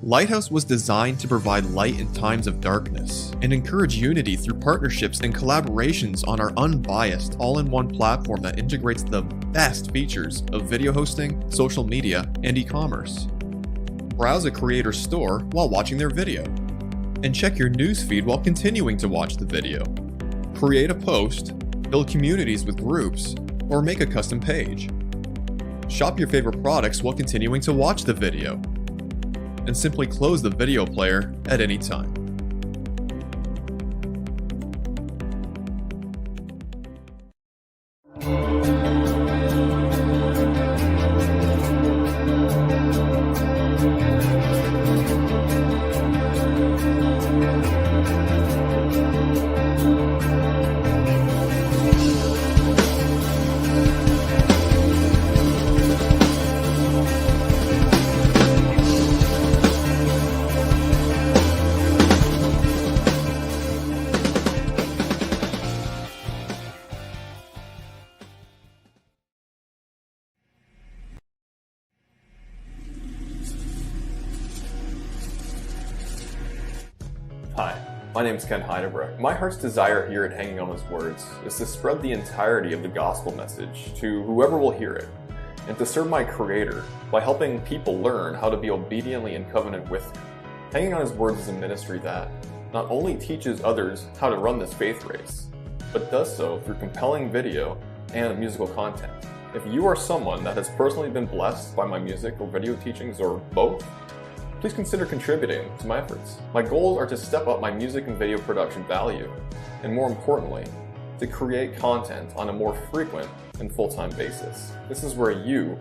Lighthouse was designed to provide light in times of darkness and encourage unity through partnerships and collaborations on our unbiased, all-in-one platform that integrates the best features of video hosting, social media, and e-commerce. Browse a creator's store while watching their video, and check your newsfeed while continuing to watch the video. Create a post, build communities with groups, or make a custom page. Shop your favorite products while continuing to watch the video, and simply close the video player at any time. Hi, my name is Ken Heidebrecht. My heart's desire here at Hanging on His Words is to spread the entirety of the gospel message to whoever will hear it, and to serve my Creator by helping people learn how to be obediently in covenant with Him. Hanging on His Words is a ministry that not only teaches others how to run this faith race, but does so through compelling video and musical content. If you are someone that has personally been blessed by my music or video teachings or both, please consider contributing to my efforts. My goals are to step up my music and video production value, and more importantly, to create content on a more frequent and full-time basis. This is where you,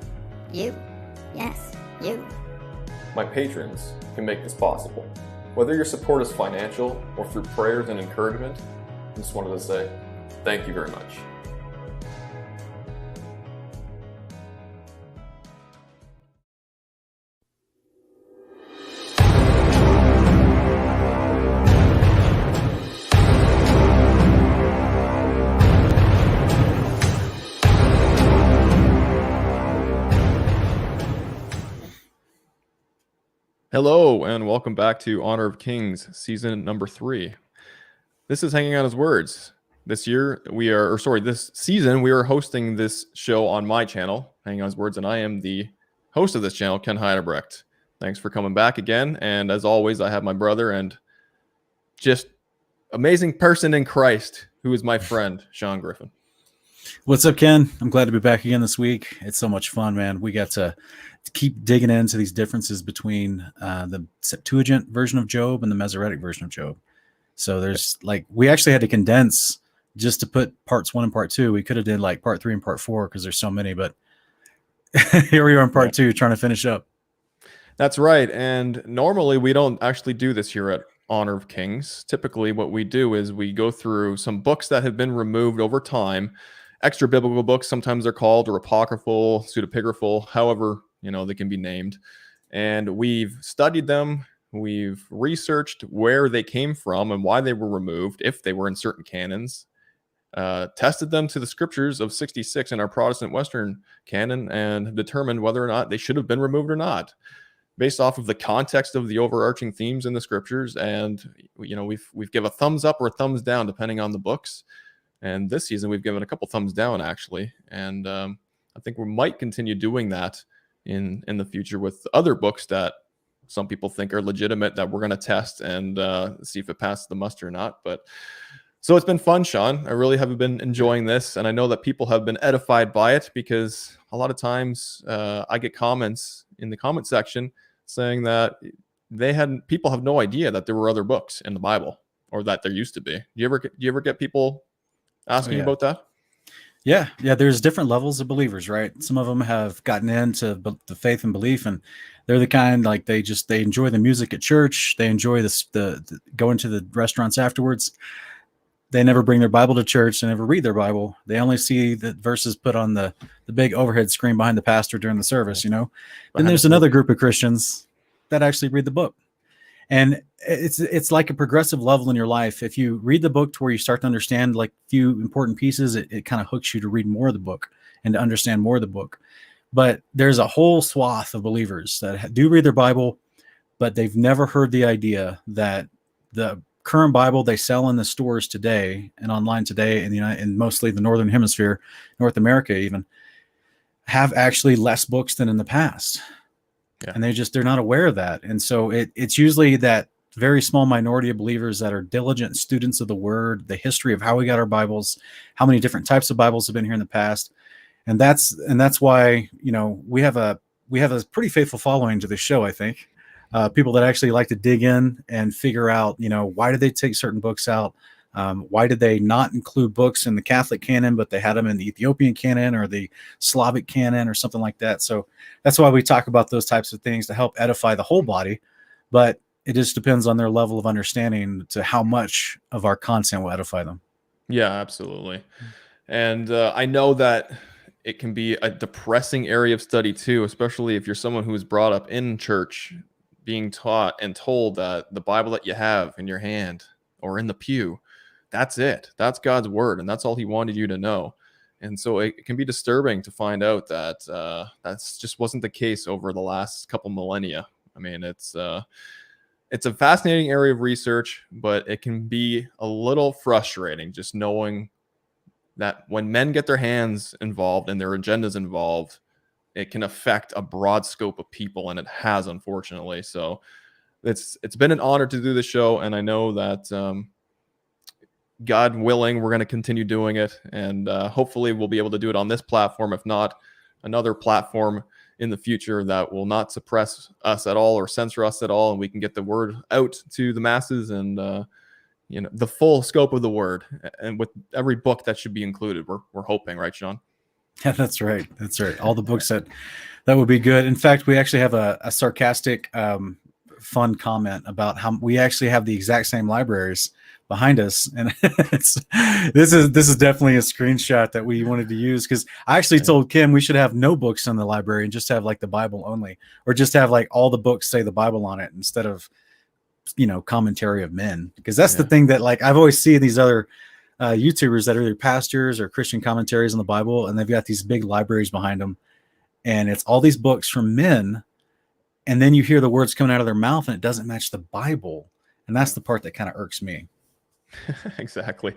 my patrons, can make this possible. Whether your support is financial or through prayers and encouragement, I just wanted to say thank you very much. Hello, and welcome back to Honor of Kings, season number 3. This is Hanging on His Words. This season, we are hosting this show on my channel, Hanging on His Words, and I am the host of this channel, Ken Heidebrecht. Thanks for coming back again, and as always, I have my brother and just amazing person in Christ, who is my friend, Sean Griffin. What's up, Ken? I'm glad to be back again this week. It's so much fun, man. We got to keep digging into these differences between the Septuagint version of Job and the Masoretic version of Job. So there's we actually had to condense just to put parts 1 and part 2. We could have did part 3 and part 4 because there's so many, but here we are in part 2 trying to finish up. That's right. And normally we don't actually do this here at Honor of Kings. Typically what we do is we go through some books that have been removed over time, extra biblical books, sometimes they're called, or apocryphal, pseudepigraphal, however they can be named. And we've studied them. We've researched where they came from and why they were removed, if they were in certain canons, tested them to the scriptures of 66 in our Protestant Western canon, and determined whether or not they should have been removed or not, based off of the context of the overarching themes in the scriptures. And we've given a thumbs up or a thumbs down depending on the books. And this season we've given a couple thumbs down, actually. And I think we might continue doing that in the future with other books that some people think are legitimate, that we're going to test and see if it passes the muster or not. But so it's been fun, Sean. I really have been enjoying this, and I know that people have been edified by it, because a lot of times I get comments in the comment section saying that people have no idea that there were other books in the Bible, or that there used to be. Do you ever get people asking about that? Yeah. There's different levels of believers, right? Some of them have gotten into the faith and belief, and they're the kind they enjoy the music at church. They enjoy the going to the restaurants afterwards. They never bring their Bible to church. They never read their Bible. They only see the verses put on the big overhead screen behind the pastor during the service. Then there's another group of Christians that actually read the book. And it's like a progressive level in your life. If you read the book to where you start to understand a few important pieces, it kind of hooks you to read more of the book and to understand more of the book. But there's a whole swath of believers that do read their Bible, but they've never heard the idea that the current Bible they sell in the stores today and online today in the United, and mostly the Northern Hemisphere, North America even, have actually less books than in the past. Yeah. And they're not aware of that. And so it's usually that very small minority of believers that are diligent students of the word, the history of how we got our Bibles, how many different types of Bibles have been here in the past. And that's why, we have a pretty faithful following to this show, I think. People that actually like to dig in and figure out, why did they take certain books out? Why did they not include books in the Catholic canon, but they had them in the Ethiopian canon or the Slavic canon or something like that? So that's why we talk about those types of things to help edify the whole body. But it just depends on their level of understanding to how much of our content will edify them. Yeah, absolutely. And I know that it can be a depressing area of study too, especially if you're someone who is brought up in church, being taught and told that the Bible that you have in your hand or in the pew, that's it. That's God's word, and that's all He wanted you to know. And so it can be disturbing to find out that that's just wasn't the case over the last couple millennia. I mean, it's a fascinating area of research, but it can be a little frustrating just knowing that when men get their hands involved and their agendas involved, it can affect a broad scope of people, and it has, unfortunately. So it's been an honor to do the show, and I know that God willing, we're going to continue doing it, and hopefully we'll be able to do it on this platform, if not another platform in the future that will not suppress us at all or censor us at all, and we can get the word out to the masses and the full scope of the word, and with every book that should be included. We're hoping, right, Sean? Yeah, that's right. That's right. All the books that would be good. In fact, we actually have a sarcastic, fun comment about how we actually have the exact same libraries behind us, and this is definitely a screenshot that we wanted to use, because I actually told Kim we should have no books in the library and just have like the Bible only, or just have like all the books say the Bible on it instead of commentary of men, because that's the thing that like I've always seen these other YouTubers that are either pastors or Christian commentaries on the Bible, and they've got these big libraries behind them, and it's all these books from men, and then you hear the words coming out of their mouth and it doesn't match the Bible, and that's the part that kind of irks me. Exactly.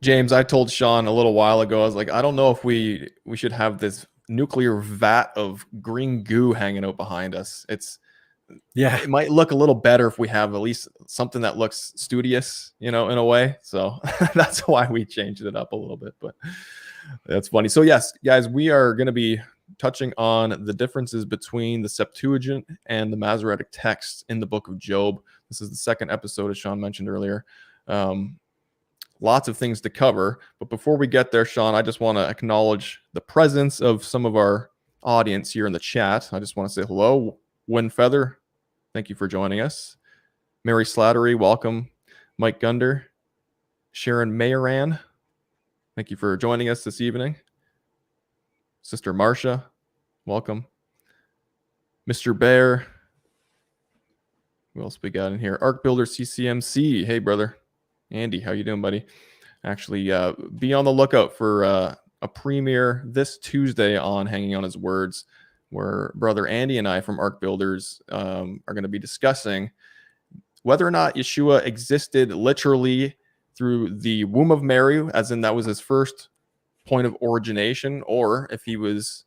James, I told Sean a little while ago, I was like, I don't know if we should have this nuclear vat of green goo hanging out behind us. It might look a little better if we have at least something that looks studious, in a way. So that's why we changed it up a little bit, but that's funny. So yes, guys, we are going to be touching on the differences between the Septuagint and the Masoretic text in the book of Job. This is the second episode, as Sean mentioned earlier. Lots of things to cover, but before we get there, Sean, I just want to acknowledge the presence of some of our audience here in the chat. I just want to say hello. Windfeather, thank you for joining us. Mary Slattery, welcome. Mike Gunder, Sharon Mayoran, thank you for joining us this evening. Sister Marcia, welcome. Mr. Bear, who else we got in here? Arc Builder CCMC, hey brother. Andy, how you doing, buddy? Actually, be on the lookout for a premiere this Tuesday on Hanging on His Words, where brother Andy and I from Arc Builders are going to be discussing whether or not Yeshua existed literally through the womb of Mary, as in that was his first point of origination, or if he was,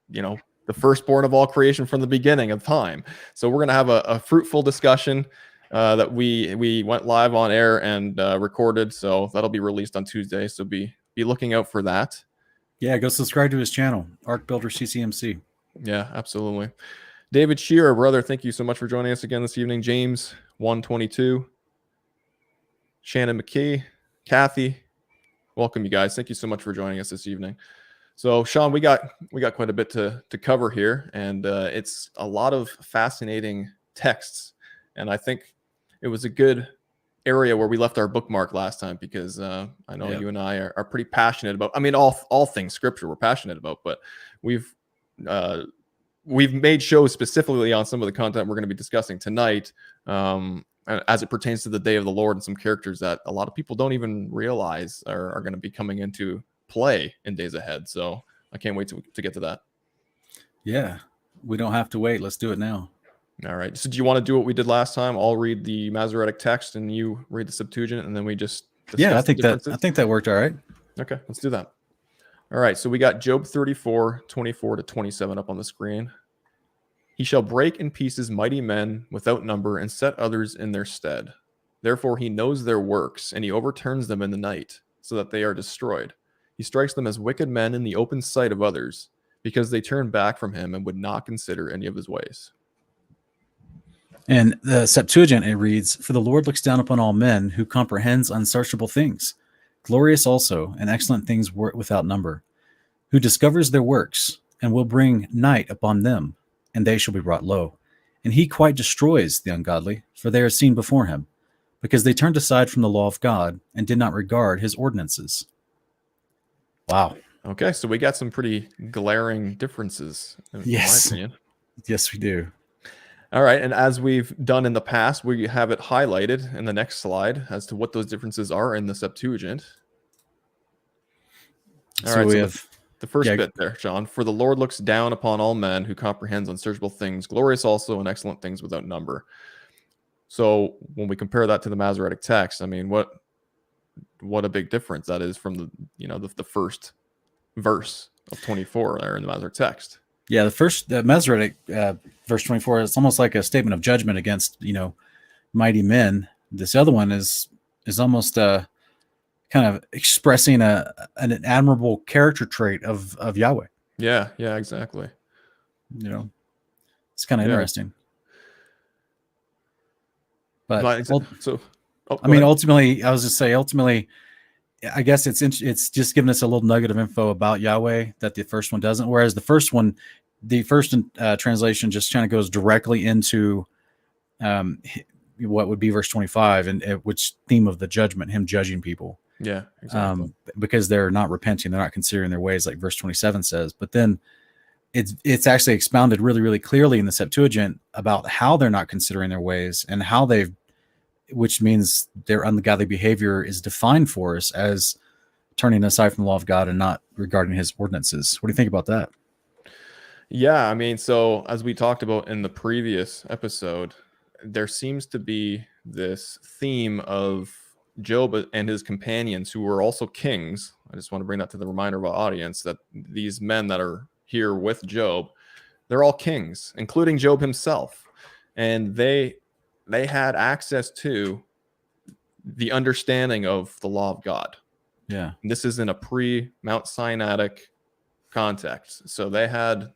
the firstborn of all creation from the beginning of time. So we're going to have a fruitful discussion that we went live on air and recorded. So that'll be released on Tuesday. So be looking out for that. Yeah, go subscribe to his channel, Arc Builder CCMC. Yeah, absolutely. David Shearer, brother, thank you so much for joining us again this evening. James 122, Shannon McKee, Kathy, welcome you guys. Thank you so much for joining us this evening. So Sean, we got quite a bit to cover here, and it's a lot of fascinating texts, and I think it was a good area where we left our bookmark last time, because I know you and I are pretty passionate about, all things scripture we're passionate about, but we've made shows specifically on some of the content we're going to be discussing tonight, as it pertains to the day of the Lord, and some characters that a lot of people don't even realize are going to be coming into play in days ahead. So I can't wait to get to that. Yeah. We don't have to wait. Let's do it now. All right. So do you want to do what we did last time? I'll read the Masoretic text and you read the Septuagint, and then we just discuss Yeah, the differences? I think that worked all right. Okay, let's do that. All right, so we got Job 34, 24 to 27 up on the screen. He shall break in pieces mighty men without number and set others in their stead. Therefore he knows their works, and he overturns them in the night, so that they are destroyed. He strikes them as wicked men in the open sight of others, because they turn back from him and would not consider any of his ways. And the Septuagint, it reads, "For the Lord looks down upon all men, who comprehends unsearchable things, glorious also, and excellent things without number, who discovers their works, and will bring night upon them, and they shall be brought low. And he quite destroys the ungodly, for they are seen before him, because they turned aside from the law of God, and did not regard his ordinances." Wow. Okay, so we got some pretty glaring differences, in my opinion. Yes, we do. All right, and as we've done in the past, we have it highlighted in the next slide as to what those differences are in the Septuagint. All right, we so have the first bit there, John. For the Lord looks down upon all men, who comprehends unsearchable things, glorious also, and excellent things without number. So when we compare that to the Masoretic text, I mean, what a big difference that is from the first verse of 24 there in the Masoretic text. Yeah, the Masoretic verse 24 is almost like a statement of judgment against mighty men. This other one is almost kind of expressing an admirable character trait of Yahweh. Yeah, exactly. It's kind of interesting. But ultimately, I was just say, I guess it's just giving us a little nugget of info about Yahweh that the first one doesn't. Whereas the first translation just kind of goes directly into what would be verse 25, and which theme of the judgment, him judging people. Yeah, exactly. Because they're not repenting, they're not considering their ways, like verse 27 says. But then it's actually expounded really, really clearly in the Septuagint about how they're not considering their ways, and how which means their ungodly behavior is defined for us as turning aside from the law of God and not regarding his ordinances. What do you think about that? Yeah, I mean, so as we talked about in the previous episode, there seems to be this theme of Job and his companions, who were also kings. I just want to bring that to the reminder of our audience that these men that are here with Job, they're all kings, including Job himself. And they had access to the understanding of the law of God. Yeah. And this is in a pre-Mount Sinaitic context. So they had,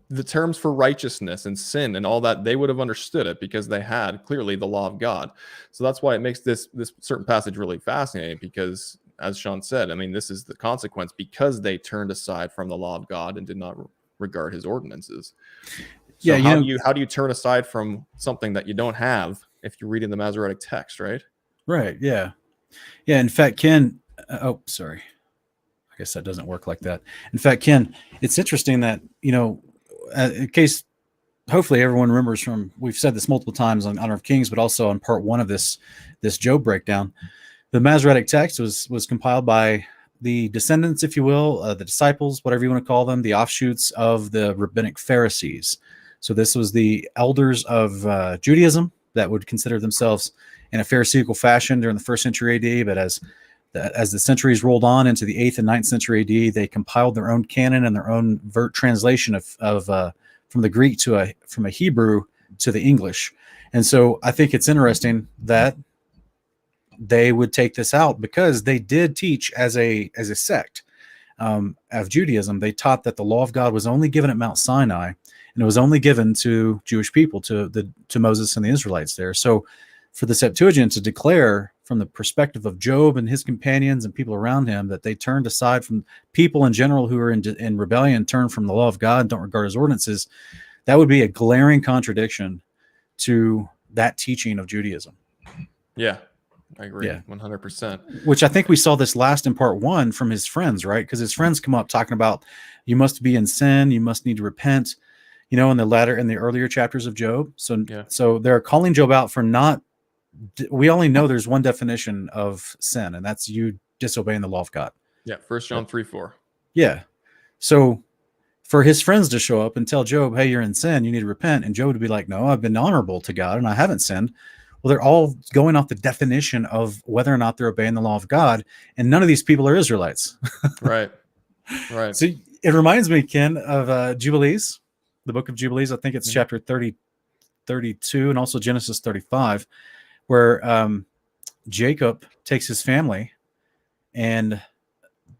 the terms for righteousness and sin and all that, they would have understood it because they had clearly the law of God. So that's why it makes this certain passage really fascinating, because as Sean said, I mean, this is the consequence because they turned aside from the law of God and did not regard his ordinances. So how do you turn aside from something that you don't have if you're reading the Masoretic text, right? Right. Yeah. Yeah. In fact, Ken, sorry. I guess that doesn't work like that. In fact, Ken, it's interesting that, in case hopefully everyone remembers we've said this multiple times on Honor of Kings, but also on part 1 of this Job breakdown, the Masoretic text was compiled by the descendants, if you will, the disciples, whatever you want to call them, the offshoots of the rabbinic Pharisees. So this was the elders of Judaism that would consider themselves in a Pharisaical fashion during the 1st century AD. But as the centuries rolled on into the 8th and 9th century AD, they compiled their own canon and their own translation of from the Greek from a Hebrew to the English. And so I think it's interesting that they would take this out, because they did teach as a sect of Judaism. They taught that the law of God was only given at Mount Sinai, and it was only given to Jewish people, to Moses and the Israelites there. So for the Septuagint to declare from the perspective of Job and his companions and people around him that they turned aside from people in general who are in rebellion, turned from the law of God, don't regard his ordinances, that would be a glaring contradiction to that teaching of Judaism. Yeah, I agree. Yeah. 100%. Which I think we saw this last in part 1 from his friends, right? Because his friends come up talking about, you must be in sin, you must need to repent, in the earlier chapters of Job. So they're calling Job out for not. We only know there's one definition of sin, and that's you disobeying the law of God. Yeah, 1 John 3:4. Yeah. So for his friends to show up and tell Job, hey, you're in sin, you need to repent. And Job would be like, no, I've been honorable to God and I haven't sinned. Well, they're all going off the definition of whether or not they're obeying the law of God. And none of these people are Israelites. Right. Right. So it reminds me, Ken, of Jubilees, the book of Jubilees. I think it's chapter 30, 32, and also Genesis 35, where Jacob takes his family and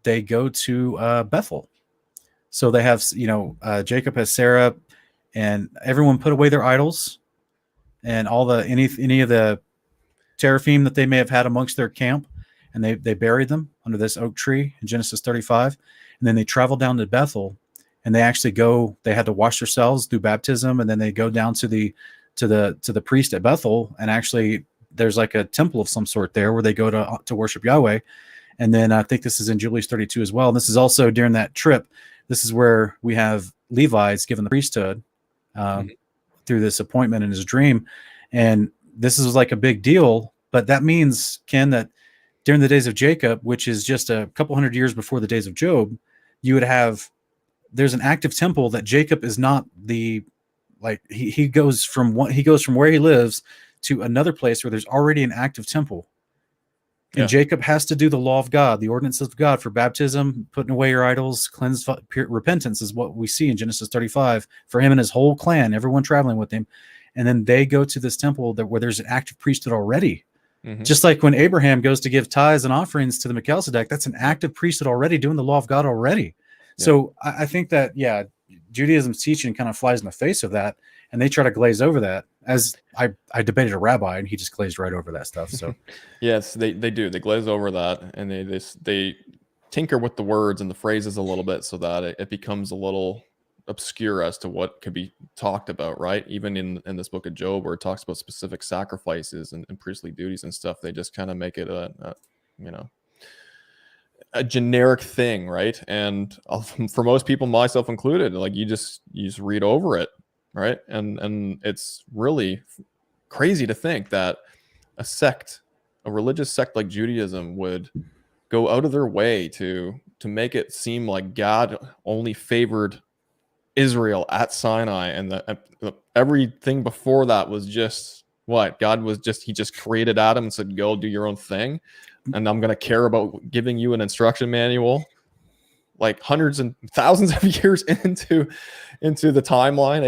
they go to Bethel. So they have, Jacob has Sarah, and everyone put away their idols and all the any of the teraphim that they may have had amongst their camp, and they buried them under this oak tree in Genesis 35. And then they travel down to Bethel, and they actually go. They had to wash themselves, do baptism, and then they go down to the priest at Bethel, and actually there's like a temple of some sort there where they go to worship Yahweh. And then I think this is in Jubilees 32 as well. And this is also during that trip. This is where we have Levi's given the priesthood through this appointment in his dream. And this is like a big deal. But that means, Ken, that during the days of Jacob, which is just a couple hundred years before the days of Job, you would have, there's an active temple that Jacob is not the, like he goes from where he lives to another place where there's already an active temple. And Jacob has to do the law of God, the ordinances of God for baptism, putting away your idols, cleanse, repentance is what we see in Genesis 35 for him and his whole clan, everyone traveling with him. And then they go to this temple where there's an active priesthood already. Mm-hmm. Just like when Abraham goes to give tithes and offerings to the Melchizedek, that's an active priesthood already doing the law of God already. Yeah. So I think that, Judaism's teaching kind of flies in the face of that. And they try to glaze over that. As I debated a rabbi, and he just glazed right over that stuff. So, yes, they do. They glaze over that, and they tinker with the words and the phrases a little bit so that it becomes a little obscure as to what could be talked about. Right? Even in this book of Job, where it talks about specific sacrifices and priestly duties and stuff, they just kind of make it a generic thing, right? And for most people, myself included, like you just read over it. Right. And it's really crazy to think that a religious sect like Judaism would go out of their way to make it seem like God only favored Israel at Sinai, and everything before that was just what God was he just created Adam and said, go do your own thing. And I'm going to care about giving you an instruction manual like hundreds and thousands of years into the timeline.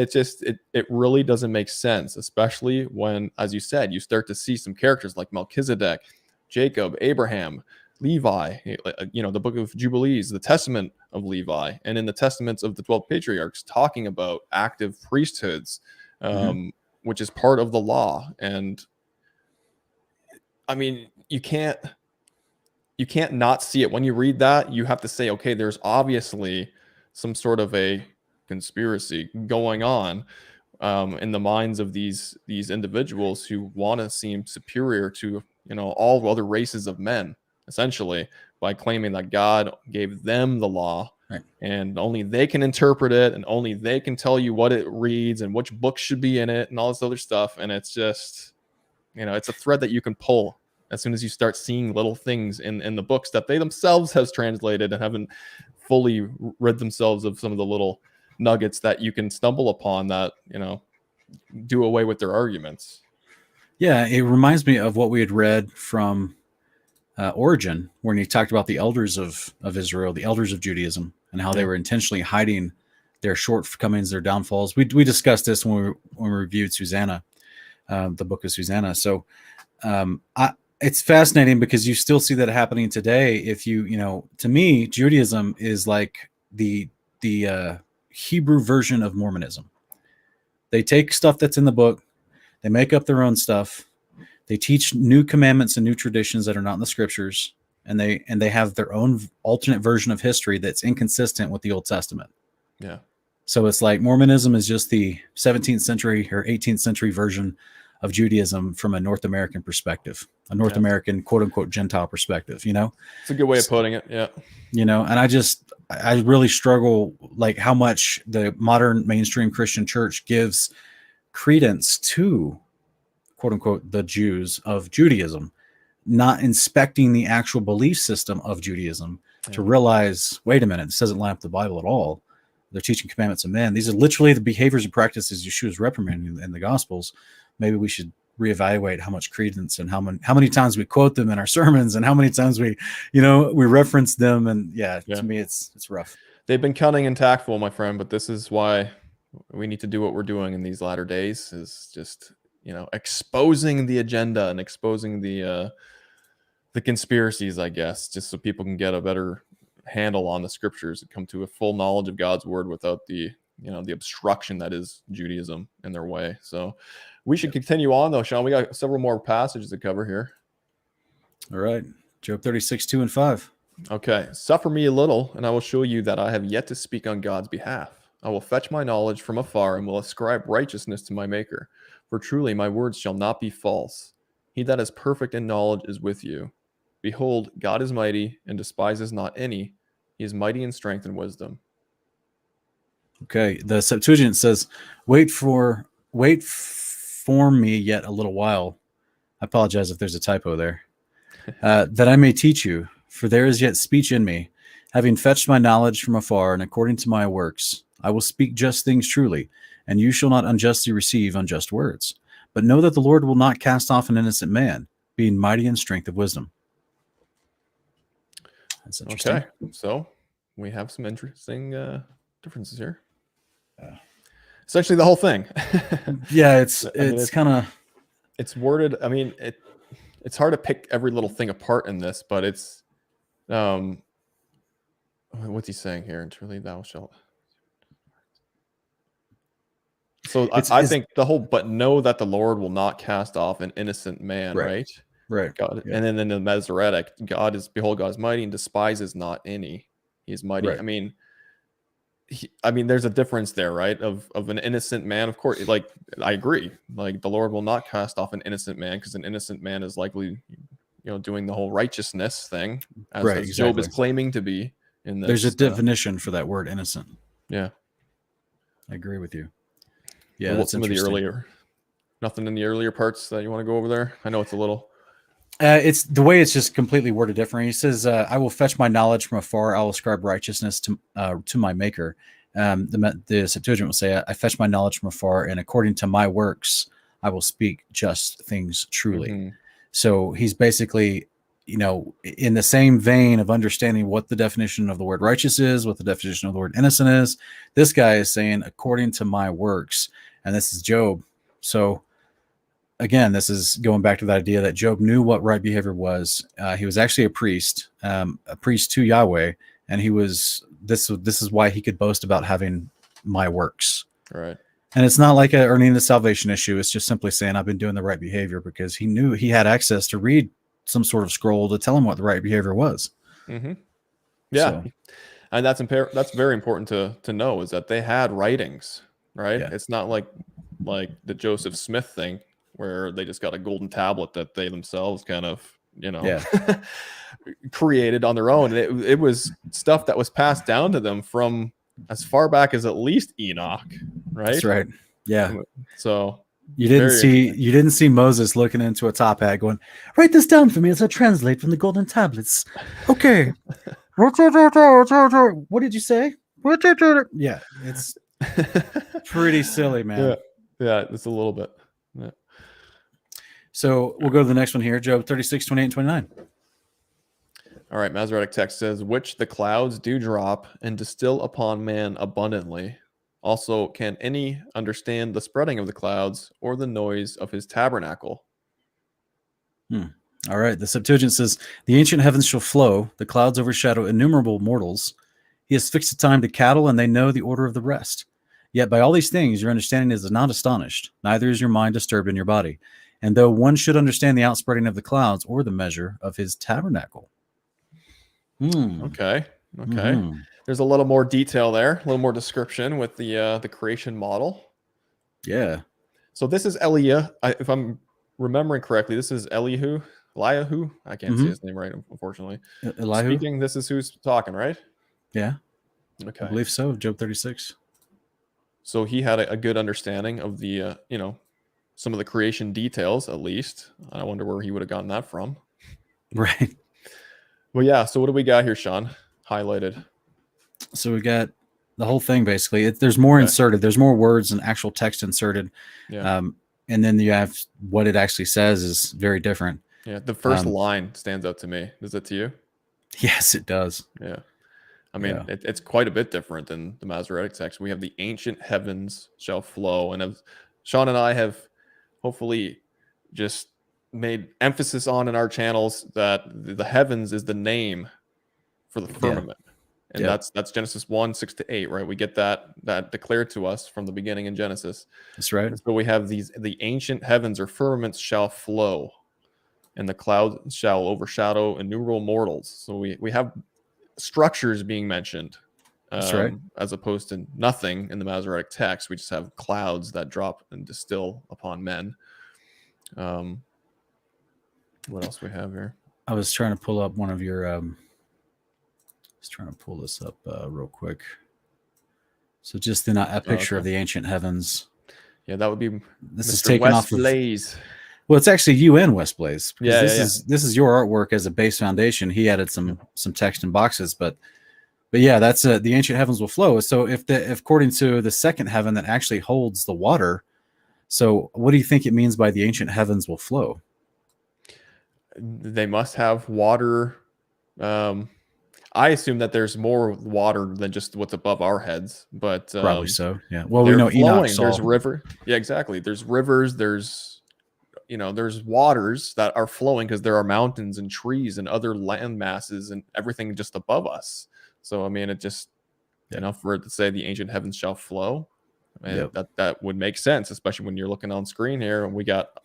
It really doesn't make sense, especially when, as you said, you start to see some characters like Melchizedek, Jacob, Abraham, Levi, the book of Jubilees, the testament of Levi, and in the testaments of the 12 patriarchs talking about active priesthoods, which is part of the law. And I mean, you can't not see it. When you read that, you have to say, okay, there's obviously some sort of a conspiracy going on in the minds of these individuals who want to seem superior to all other races of men, essentially, by claiming that God gave them the law, right, and only they can interpret it, and only they can tell you what it reads and which book should be in it and all this other stuff. And it's just, it's a thread that you can pull as soon as you start seeing little things in the books that they themselves has translated and haven't fully rid themselves of some of the little nuggets that you can stumble upon that, do away with their arguments. Yeah, it reminds me of what we had read from Origen, when he talked about the elders of Israel, the elders of Judaism, and how they were intentionally hiding their shortcomings, their downfalls. We discussed this when we reviewed Susanna, the book of Susanna. So it's fascinating because you still see that happening today. If to me, Judaism is like the Hebrew version of Mormonism. They take stuff that's in the book, they make up their own stuff, they teach new commandments and new traditions that are not in the scriptures, and they have their own alternate version of history that's inconsistent with the Old Testament. Yeah. So it's like Mormonism is just the 17th century or 18th century version of Judaism from a North American perspective, a North American quote unquote Gentile perspective, It's a good way of putting it. Yeah. And I really struggle like how much the modern mainstream Christian church gives credence to quote unquote the Jews of Judaism, not inspecting the actual belief system of Judaism to realize, wait a minute, this doesn't line up the Bible at all. They're teaching commandments of men. These are literally the behaviors and practices Yeshua's reprimanding in the Gospels. Maybe we should reevaluate how much credence and how many times we quote them in our sermons and how many times we reference them. And to me, it's rough. They've been cunning and tactful, my friend, but this is why we need to do what we're doing in these latter days, is just, exposing the agenda and exposing the conspiracies, I guess, just so people can get a better handle on the scriptures and come to a full knowledge of God's word without the obstruction that is Judaism in their way. So we should continue on, though, Sean. We got several more passages to cover here. All right. Job 36, 2 and 5. Okay. Suffer me a little, and I will show you that I have yet to speak on God's behalf. I will fetch my knowledge from afar and will ascribe righteousness to my maker. For truly my words shall not be false. He that is perfect in knowledge is with you. Behold, God is mighty and despises not any. He is mighty in strength and wisdom. Okay. The Septuagint says, wait for me yet a little while. I apologize if there's a typo there. That I may teach you, for there is yet speech in me. Having fetched my knowledge from afar and according to my works, I will speak just things truly, and you shall not unjustly receive unjust words. But know that the Lord will not cast off an innocent man, being mighty in strength of wisdom. That's interesting. Okay, so we have some interesting differences here. Essentially, the whole thing. It's kind of... It's worded... I mean, it's hard to pick every little thing apart in this, but it's... what's he saying here? Truly thou shalt... So I think the whole, but know that the Lord will not cast off an innocent man, right? Right. God, yeah. And then in the Masoretic, behold, God is mighty and despises not any. He is mighty. Right. I mean, there's a difference there, right? Of an innocent man, of course. Like, I agree. Like, the Lord will not cast off an innocent man, because an innocent man is likely, doing the whole righteousness thing, as Job is claiming to be. In this, there's a definition for that word, innocent. Yeah, I agree with you. Yeah, what's some of the earlier? Nothing in the earlier parts that you want to go over there? I know it's a little. It's the way it's just completely worded different. He says, "I will fetch my knowledge from afar. I will ascribe righteousness to my Maker." The Septuagint will say, "I fetch my knowledge from afar, and according to my works, I will speak just things truly." Mm-hmm. So he's basically, in the same vein of understanding what the definition of the word righteous is, what the definition of the word innocent is. This guy is saying, "According to my works," and this is Job. So. Again, this is going back to that idea that Job knew what right behavior was. He was actually a priest to Yahweh, and he was. This is why he could boast about having my works. Right. And it's not like earning the salvation issue. It's just simply saying I've been doing the right behavior because he knew he had access to read some sort of scroll to tell him what the right behavior was. Mm-hmm. Yeah, and that's very important to know, is that they had writings. Right. Yeah. It's not like the Joseph Smith thing, where they just got a golden tablet that they themselves kind of, created on their own. And it was stuff that was passed down to them from as far back as at least Enoch, right? That's right. Yeah. So you didn't see Moses looking into a top hat going, "Write this down for me as I translate from the golden tablets." Okay. What did you say? Yeah, it's pretty silly, man. Yeah, it's a little bit. Yeah. So we'll go to the next one here, Job 36, 28, and 29. All right, Masoretic text says, "Which the clouds do drop and distill upon man abundantly. Also, can any understand the spreading of the clouds or the noise of his tabernacle?" All right, the Septuagint says, "The ancient heavens shall flow, the clouds overshadow innumerable mortals. He has fixed a time to cattle, and they know the order of the rest. Yet by all these things your understanding is not astonished, neither is your mind disturbed in your body. And though one should understand the outspreading of the clouds or the measure of his tabernacle." Okay. Mm-hmm. There's a little more detail there, a little more description with the creation model. Yeah. So this is Eliah. If I'm remembering correctly, this is Eliyahu. I can't see his name right, unfortunately. Eliyahu. Speaking, this is who's talking, right? Yeah. Okay. I believe so. Job 36. So he had a good understanding of the, some of the creation details, at least. I wonder where he would have gotten that from. Right. Well, yeah. So what do we got here, Sean? Highlighted. So we got the whole thing basically. There's more Okay. inserted. There's more words and actual text inserted. Yeah. And then you have what it actually says is very different. Yeah. The first line stands out to me. Does it to you? Yes, it does. Yeah. I mean, Yeah. it's quite a bit different than the Masoretic text. We have the ancient heavens shall flow. And as Sean and I have hopefully just made emphasis on in our channels, that the heavens is the name for the firmament. And Yeah. that's Genesis 1:6-8, right? We get that declared to us from the beginning in Genesis. That's right. And so we have the ancient heavens or firmaments shall flow, and the clouds shall overshadow innumerable mortals. So we have structures being mentioned, That's right. as opposed to nothing in the Masoretic text. We just have clouds that drop and distill upon men. What else we have here? I was trying to pull up one of your trying to pull this up real quick. So just in a picture of the ancient heavens. Yeah, that would be this Mr. is taken West off of Blaze. Well, it's actually you and West Blaze. Yeah, this is your artwork as a base foundation. He added some text and boxes, but yeah, that's the ancient heavens will flow. So if according to the second heaven that actually holds the water, so what do you think it means by the ancient heavens will flow? They must have water. I assume that there's more water than just what's above our heads, but probably so. Yeah. Well, we know Enoch saw. There's river. Yeah, exactly. There's rivers. There's waters that are flowing because there are mountains and trees and other land masses and everything just above us. So I mean, it just enough for it to say the ancient heavens shall flow. And that would make sense, especially when you're looking on screen here and we got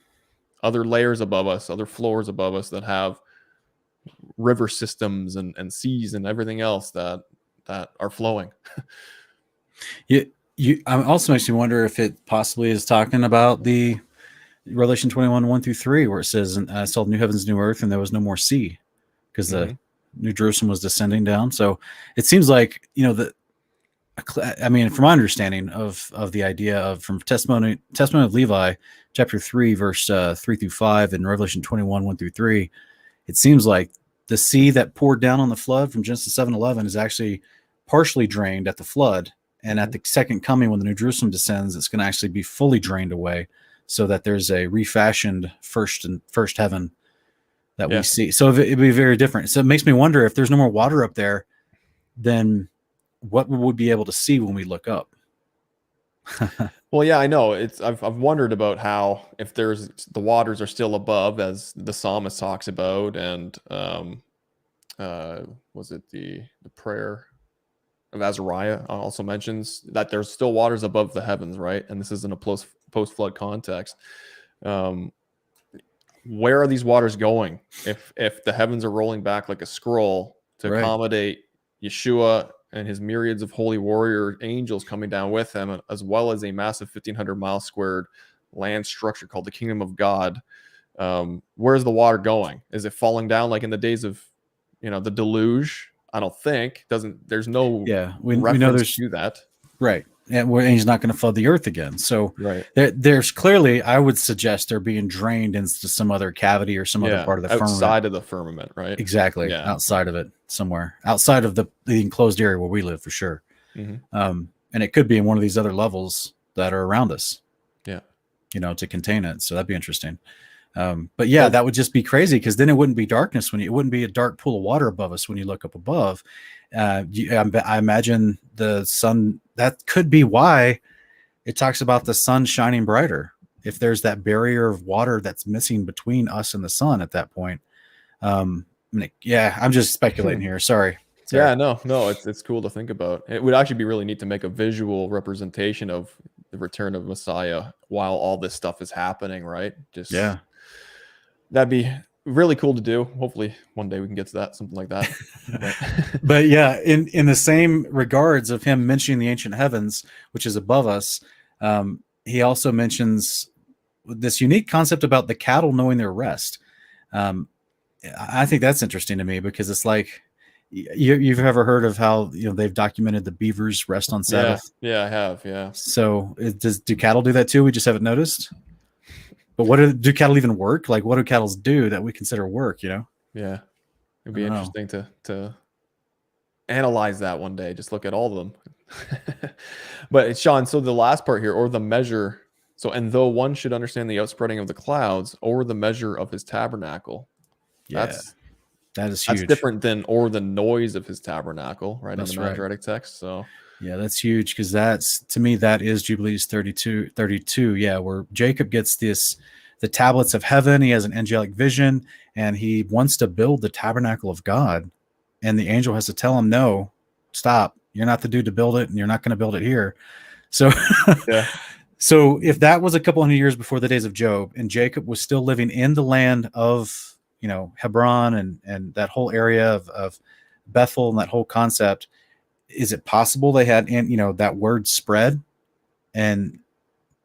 other layers above us, other floors above us that have river systems and seas and everything else that are flowing. Also makes me wonder if it possibly is talking about the Revelation 21:1-3, where it says, "And I saw new heavens, new earth, and there was no more sea," because the New Jerusalem was descending down. So it seems like, I mean, from my understanding of the idea of from testimony of Levi, chapter 3, verse 3-5, and Revelation 21:1-3, it seems like the sea that poured down on the flood from Genesis 7:11 is actually partially drained at the flood, and at the second coming, when the New Jerusalem descends, it's going to actually be fully drained away, so that there's a refashioned first heaven that we see. So it'd be very different. So it makes me wonder, if there's no more water up there, then what would we be able to see when we look up? Well, yeah, I know. I've wondered about how, if there's the waters are still above, as the psalmist talks about, and was it the prayer of Azariah also mentions that there's still waters above the heavens, right? And this is in a post-flood context. Where are these waters going? If the heavens are rolling back like a scroll to accommodate Yeshua and his myriads of holy warrior angels coming down with him, as well as a massive 1,500 mile squared land structure called the Kingdom of God, where's the water going? Is it falling down like in the days of the deluge? I don't think. There's no we know there's to that, right? And he's not going to flood the earth again. So there's clearly, I would suggest, they're being drained into some other cavity or some other part of the firmament. Outside of the firmament, right? Exactly. Yeah. Outside of it, somewhere outside of the enclosed area where we live, for sure. And it could be in one of these other levels that are around us. Yeah. To contain it. So that'd be interesting. But yeah, that would just be crazy, because then it wouldn't be darkness it wouldn't be a dark pool of water above us when you look up above. I imagine the sun. That could be why it talks about the sun shining brighter. If there's that barrier of water that's missing between us and the sun at that point. I'm just speculating here. Sorry. Yeah, no, it's cool to think about. It would actually be really neat to make a visual representation of the return of Messiah while all this stuff is happening, right? That'd be really cool to do. Hopefully one day we can get to that, something like that. But yeah, in the same regards of him mentioning the ancient heavens, which is above us, he also mentions this unique concept about the cattle knowing their rest. I think that's interesting to me, because it's like, you've ever heard of how they've documented the beavers rest on Sabbath? Yeah, I have. Yeah. So do cattle do that too? We just haven't noticed. But do cattle even work? Like, what do cattle do that we consider work? Yeah, it'd be interesting to analyze that one day. Just look at all of them. But Sean, so the last part here, or the measure. So, and though one should understand the outspreading of the clouds, or the measure of his tabernacle. Yeah, that is That's huge. different than or the noise of his tabernacle, right? That's In the right. Masoretic text. So Yeah, that's huge because that's, to me, that is Jubilees 32. Yeah, where Jacob gets the tablets of heaven. He has an angelic vision and he wants to build the tabernacle of God. And the angel has to tell him, no, stop. You're not the dude to build it and you're not going to build it here. So, yeah, so if that was a couple hundred years before the days of Job and Jacob was still living in the land of, Hebron and that whole area of Bethel and that whole concept, is it possible they had, that word spread and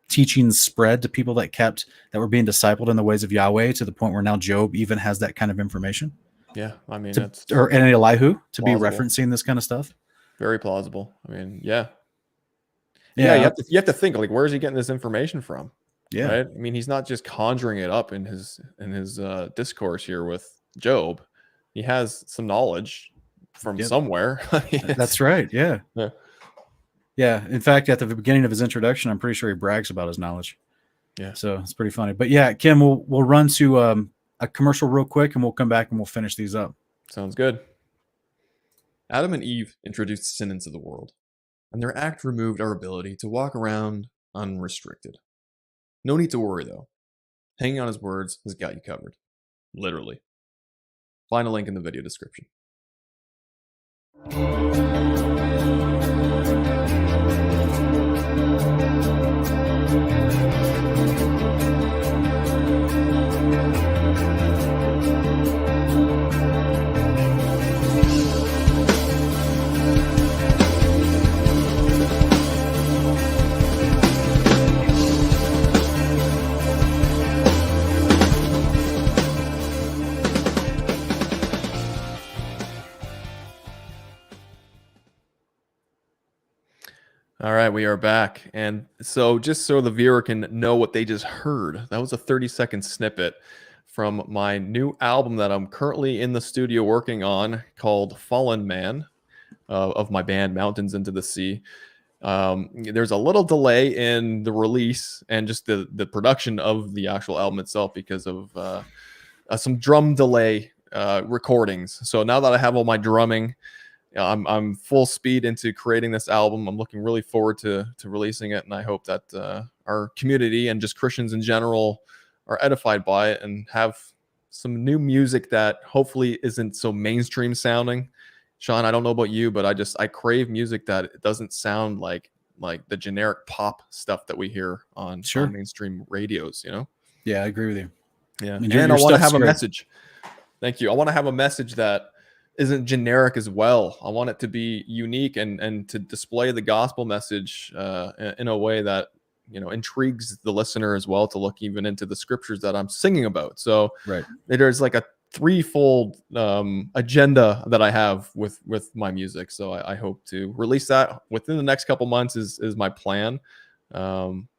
teachings spread to people that were being discipled in the ways of Yahweh to the point where now Job even has that kind of information? yeah. I mean, And Elihu to be plausible. referencing this kind of stuff. Very plausible. I mean, yeah. Yeah. You have to think, like, where is he getting this information from? Yeah. Right. I mean, he's not just conjuring it up in his discourse here with Job. He has some knowledge from somewhere. That's right. Yeah. Yeah. Yeah. In fact, at the beginning of his introduction, I'm pretty sure he brags about his knowledge. Yeah. So it's pretty funny. But yeah, Kim, we'll run to a commercial real quick and we'll come back and we'll finish these up. Sounds good. Adam and Eve introduced sin into the world, and their act removed our ability to walk around unrestricted. No need to worry, though. Hanging on his words has got you covered. Literally. Find a link in the video description. All right, we are back. And so just so the viewer can know what they just heard, that was a 30-second snippet from my new album that I'm currently in the studio working on called Fallen Man of my band Mountains into the Sea. There's a little delay in the release and just the production of the actual album itself because of some drum delay recordings. So now that I have all my drumming, I'm full speed into creating this album. I'm looking really forward to releasing it, and I hope that our community and just Christians in general are edified by it and have some new music that hopefully isn't so mainstream sounding. Sean, I don't know about you, but I crave music that doesn't sound like the generic pop stuff that we hear on mainstream radios, Yeah, I agree with you. Yeah. And I want to have a message. Thank you. I want to have a message that isn't generic as well. I want it to be unique and to display the gospel message in a way that intrigues the listener as well to look even into the scriptures that I'm singing about. So there's like a threefold agenda that I have with my music. So I hope to release that within the next couple months is my plan.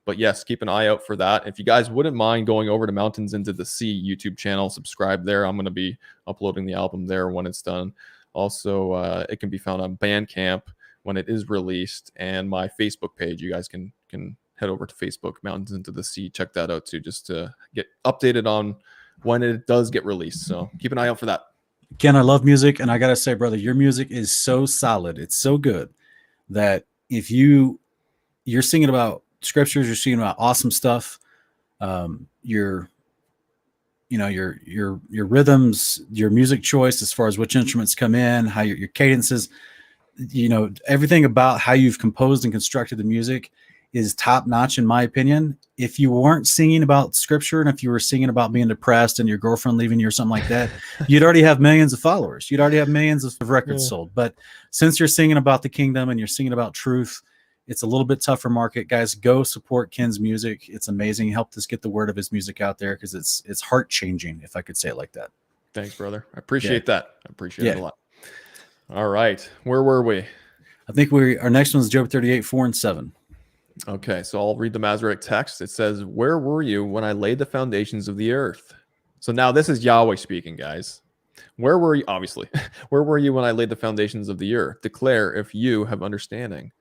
But yes, keep an eye out for that. If you guys wouldn't mind going over to Mountains into the Sea YouTube channel, subscribe there. I'm going to be uploading the album there when it's done. Also, it can be found on Bandcamp when it is released, and my Facebook page. You guys can head over to Facebook, Mountains into the Sea. Check that out too, just to get updated on when it does get released. So keep an eye out for that. Ken, I love music, and I gotta say, brother, your music is so solid. It's so good that if you're singing about scriptures, you're singing about awesome stuff. Your rhythms, your music choice as far as which instruments come in, how your cadences, everything about how you've composed and constructed the music is top notch in my opinion. If you weren't singing about scripture and if you were singing about being depressed and your girlfriend leaving you or something like that, you'd already have millions of followers. You'd already have millions of records sold. But since you're singing about the kingdom and you're singing about truth, it's a little bit tougher market. Guys, go support Ken's music. It's amazing. He helped us get the word of his music out there because it's heart changing, if I could say it like that. Thanks, brother. I appreciate that. I appreciate it a lot. All right. Where were we? I think our next one is Job 38, 4 and 7. Okay, so I'll read the Masoretic text. It says, "Where were you when I laid the foundations of the earth?" So now this is Yahweh speaking, guys. Where were you? Obviously, where were you when I laid the foundations of the earth? Declare if you have understanding.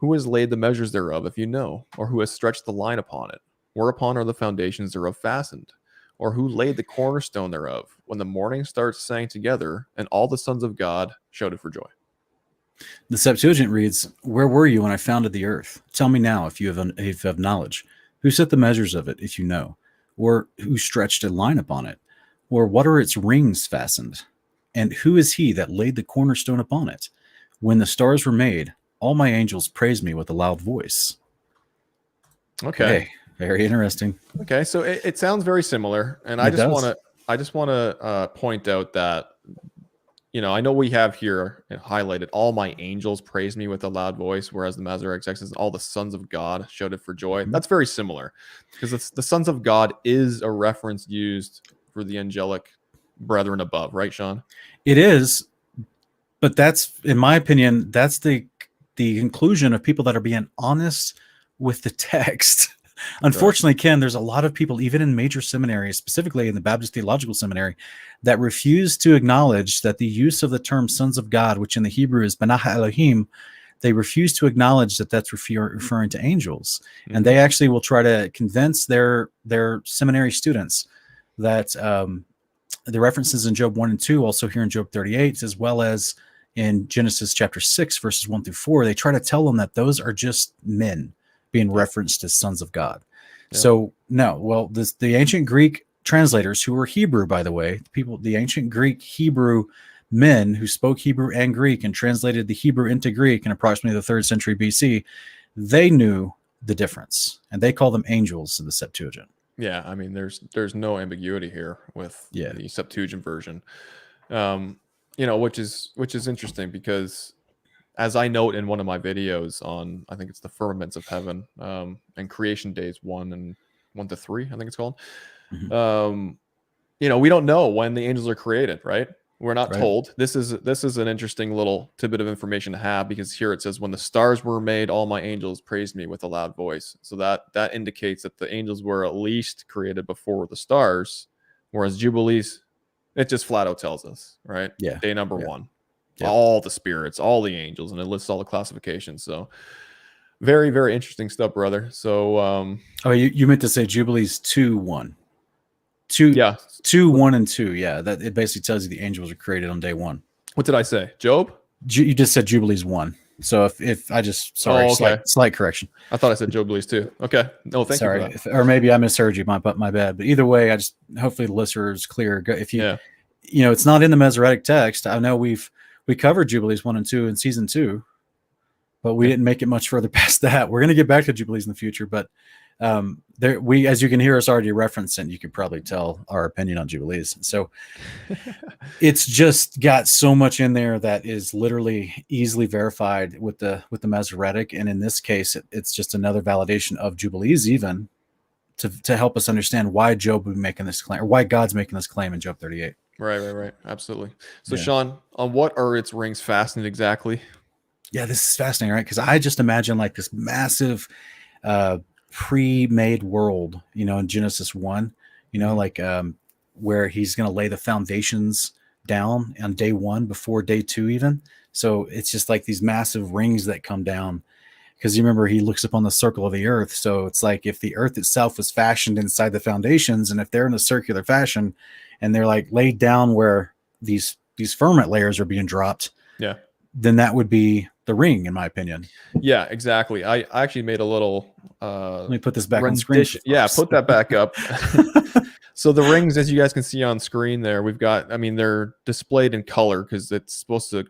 Who has laid the measures thereof, if you know? Or who has stretched the line upon it? Whereupon are the foundations thereof fastened? Or who laid the cornerstone thereof, when the morning stars sang together, and all the sons of God shouted for joy? The Septuagint reads, "Where were you when I founded the earth? Tell me now if you have knowledge. Who set the measures of it, if you know? Or who stretched a line upon it? Or what are its rings fastened? And who is he that laid the cornerstone upon it? When the stars were made, all my angels praised me with a loud voice." Okay. Very interesting. Okay, so it sounds very similar, and I just want to point out that, I know we have here highlighted, all my angels praise me with a loud voice, whereas the Masoretic text says all the sons of God shouted for joy. That's very similar, because the sons of God is a reference used for the angelic brethren above, right, Sean? It is, but that's, in my opinion, that's the conclusion of people that are being honest with the text. Unfortunately, Ken, there's a lot of people, even in major seminaries, specifically in the Baptist Theological Seminary, that refuse to acknowledge that the use of the term sons of God, which in the Hebrew is Banah Elohim, they refuse to acknowledge that that's referring to angels. Mm-hmm. And they actually will try to convince their seminary students that the references in Job 1 and 2, also here in Job 38, as well as in Genesis chapter 6, verses 1 through 4, they try to tell them that those are just men being referenced as sons of God. Yeah. So no, well, the ancient Greek translators, who were Hebrew, by the way, the ancient Greek Hebrew men who spoke Hebrew and Greek and translated the Hebrew into Greek in approximately the 3rd century BC, they knew the difference, and they call them angels in the Septuagint. Yeah, I mean, there's no ambiguity here with the Septuagint version, which is interesting, because as I note in one of my videos on, I think it's the firmaments of heaven, and creation days 1 to 3, I think it's called. Mm-hmm. We don't know when the angels are created, right? We're not told. This is an interesting little tidbit of information to have, because here it says, when the stars were made, all my angels praised me with a loud voice. So that indicates that the angels were at least created before the stars, whereas Jubilees, it just flat out tells us, right? Yeah. Day number 1. Yep. All the spirits, all the angels, and it lists all the classifications. So very, very interesting stuff, brother. So you meant to say Jubilees 2:1. 2:1 and 2. Yeah, that it basically tells you the angels are created on day 1. What did I say? Job? You just said Jubilees 1. So if I just slight correction. I thought I said Jubilees 2. Okay. No, thank you for that. Or maybe I misheard you. My bad. But either way, hopefully the listener is clear. If it's not in the Masoretic text. I know we covered Jubilees 1 and 2 in season 2, but we didn't make it much further past that. We're going to get back to Jubilees in the future, but as you can hear us already referencing, you could probably tell our opinion on Jubilees. So it's just got so much in there that is literally easily verified with the Masoretic, and in this case, it's just another validation of Jubilees, even to help us understand why Job would be making this claim, or why God's making this claim in Job 38. Right. Absolutely. So, Sean, on what are its rings fastened exactly? Yeah, this is fascinating, right? Because I just imagine like this massive pre-made world, in Genesis 1, where he's going to lay the foundations down on day 1 before day 2 even. So it's just like these massive rings that come down, because you remember he looks upon the circle of the earth. So it's like if the earth itself was fashioned inside the foundations, and if they're in a circular fashion, and they're like laid down where these firmament layers are being dropped, then that would be the ring, in my opinion. Yeah, exactly. I actually made a little let me put this back on screen. Yeah, put that back up. So the rings, as you guys can see on screen there, we've got, they're displayed in color because it's supposed to,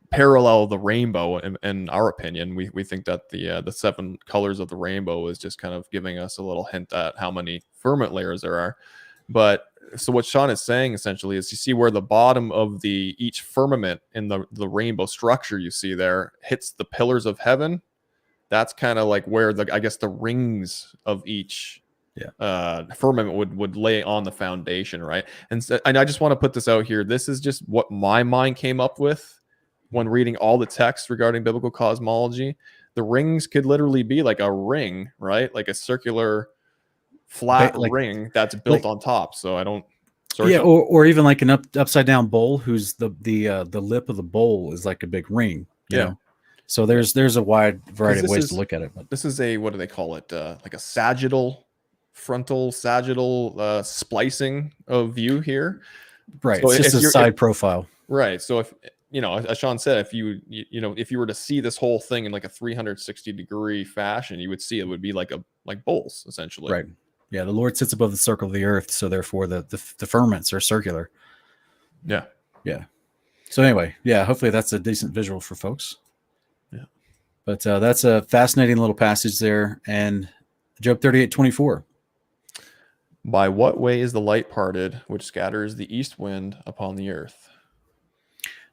parallel the rainbow. In our opinion, we think that the 7 colors of the rainbow is just kind of giving us a little hint at how many firmament layers there are. But so what Sean is saying essentially is, you see where the bottom of each firmament in the rainbow structure you see there hits the pillars of heaven. That's kind of like where the rings of each firmament would lay on the foundation, right? And I just want to put this out here. This is just what my mind came up with when reading all the texts regarding biblical cosmology. The rings could literally be like a ring, right? Like a circular flat ring that's built on top. So I don't. Or even like an upside down bowl, whose the lip of the bowl is like a big ring. You know? So there's a wide variety of this ways is- to look at it. But This is a, what do they call it? Like a frontal sagittal splicing of view here. right, So it's just if a you're- side profile. Right. So if as Sean said, if if you were to see this whole thing in like a 360-degree fashion, you would see it would be like bowls essentially. Right. Yeah, the Lord sits above the circle of the earth, so therefore the firmaments are circular. Yeah. Yeah. So anyway, yeah, hopefully that's a decent visual for folks. Yeah. But that's a fascinating little passage there. And Job 38:24. By what way is the light parted, which scatters the east wind upon the earth?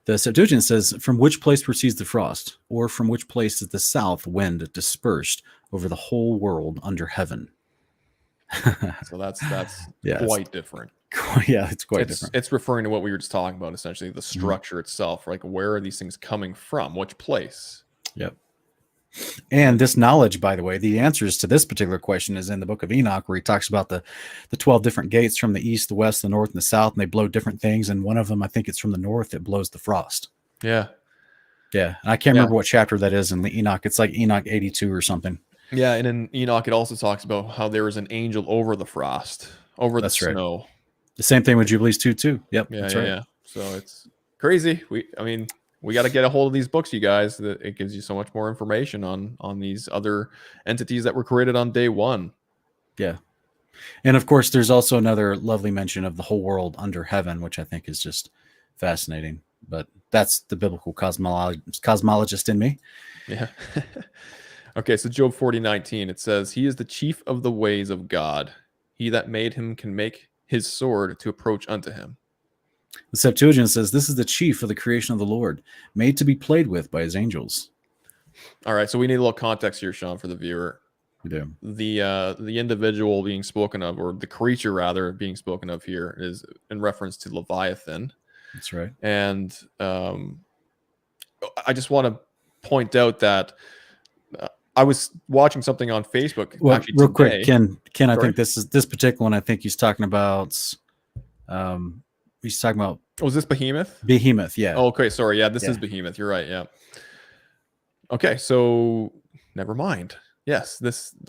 The Septuagint says, from which place proceeds the frost, or from which place is the south wind dispersed over the whole world under heaven? So that's Yeah, quite different. Yeah, it's quite different. It's referring to what we were just talking about, essentially the structure itself. Like, where are these things coming from? Which place? Yep. And this knowledge, by the way, the answers to this particular question is in the book of Enoch, where he talks about the 12 different gates from the east, the west, the north, and the south, and they blow different things. And one of them, I think it's from the north, it blows the frost. Yeah. Yeah. And I can't remember what chapter that is in the Enoch. It's like Enoch 82 or something. Yeah. And in Enoch, it also talks about how there is an angel over the frost, over the snow. Right. The same thing with Jubilees 2 too. Yep. Yeah. That's Yeah. right. Yeah. So it's crazy. We got to get a hold of these books, you guys. That it gives you so much more information on these other entities that were created on day one. Yeah. And of course, there's also another lovely mention of the whole world under heaven, which I think is just fascinating. But that's the biblical cosmologist in me. Yeah. Okay, so Job 40:19, it says, "He is the chief of the ways of God. He that made him can make his sword to approach unto him." The Septuagint says, this is the chief of the creation of the Lord, made to be played with by his angels. All right, so we need a little context here, Sean, for the viewer. We do. The individual being spoken of, or the creature rather being spoken of here, is in reference to Leviathan. That's right. And I just want to point out that I was watching something on Facebook. Well, actually real today. quick, Ken, I Sorry? think this particular one, I think he's talking about Was this Behemoth? Behemoth. Yeah. Oh, okay, sorry. Yeah, this Yeah. is Behemoth. You're right. Yeah. Okay, so never mind. Yes,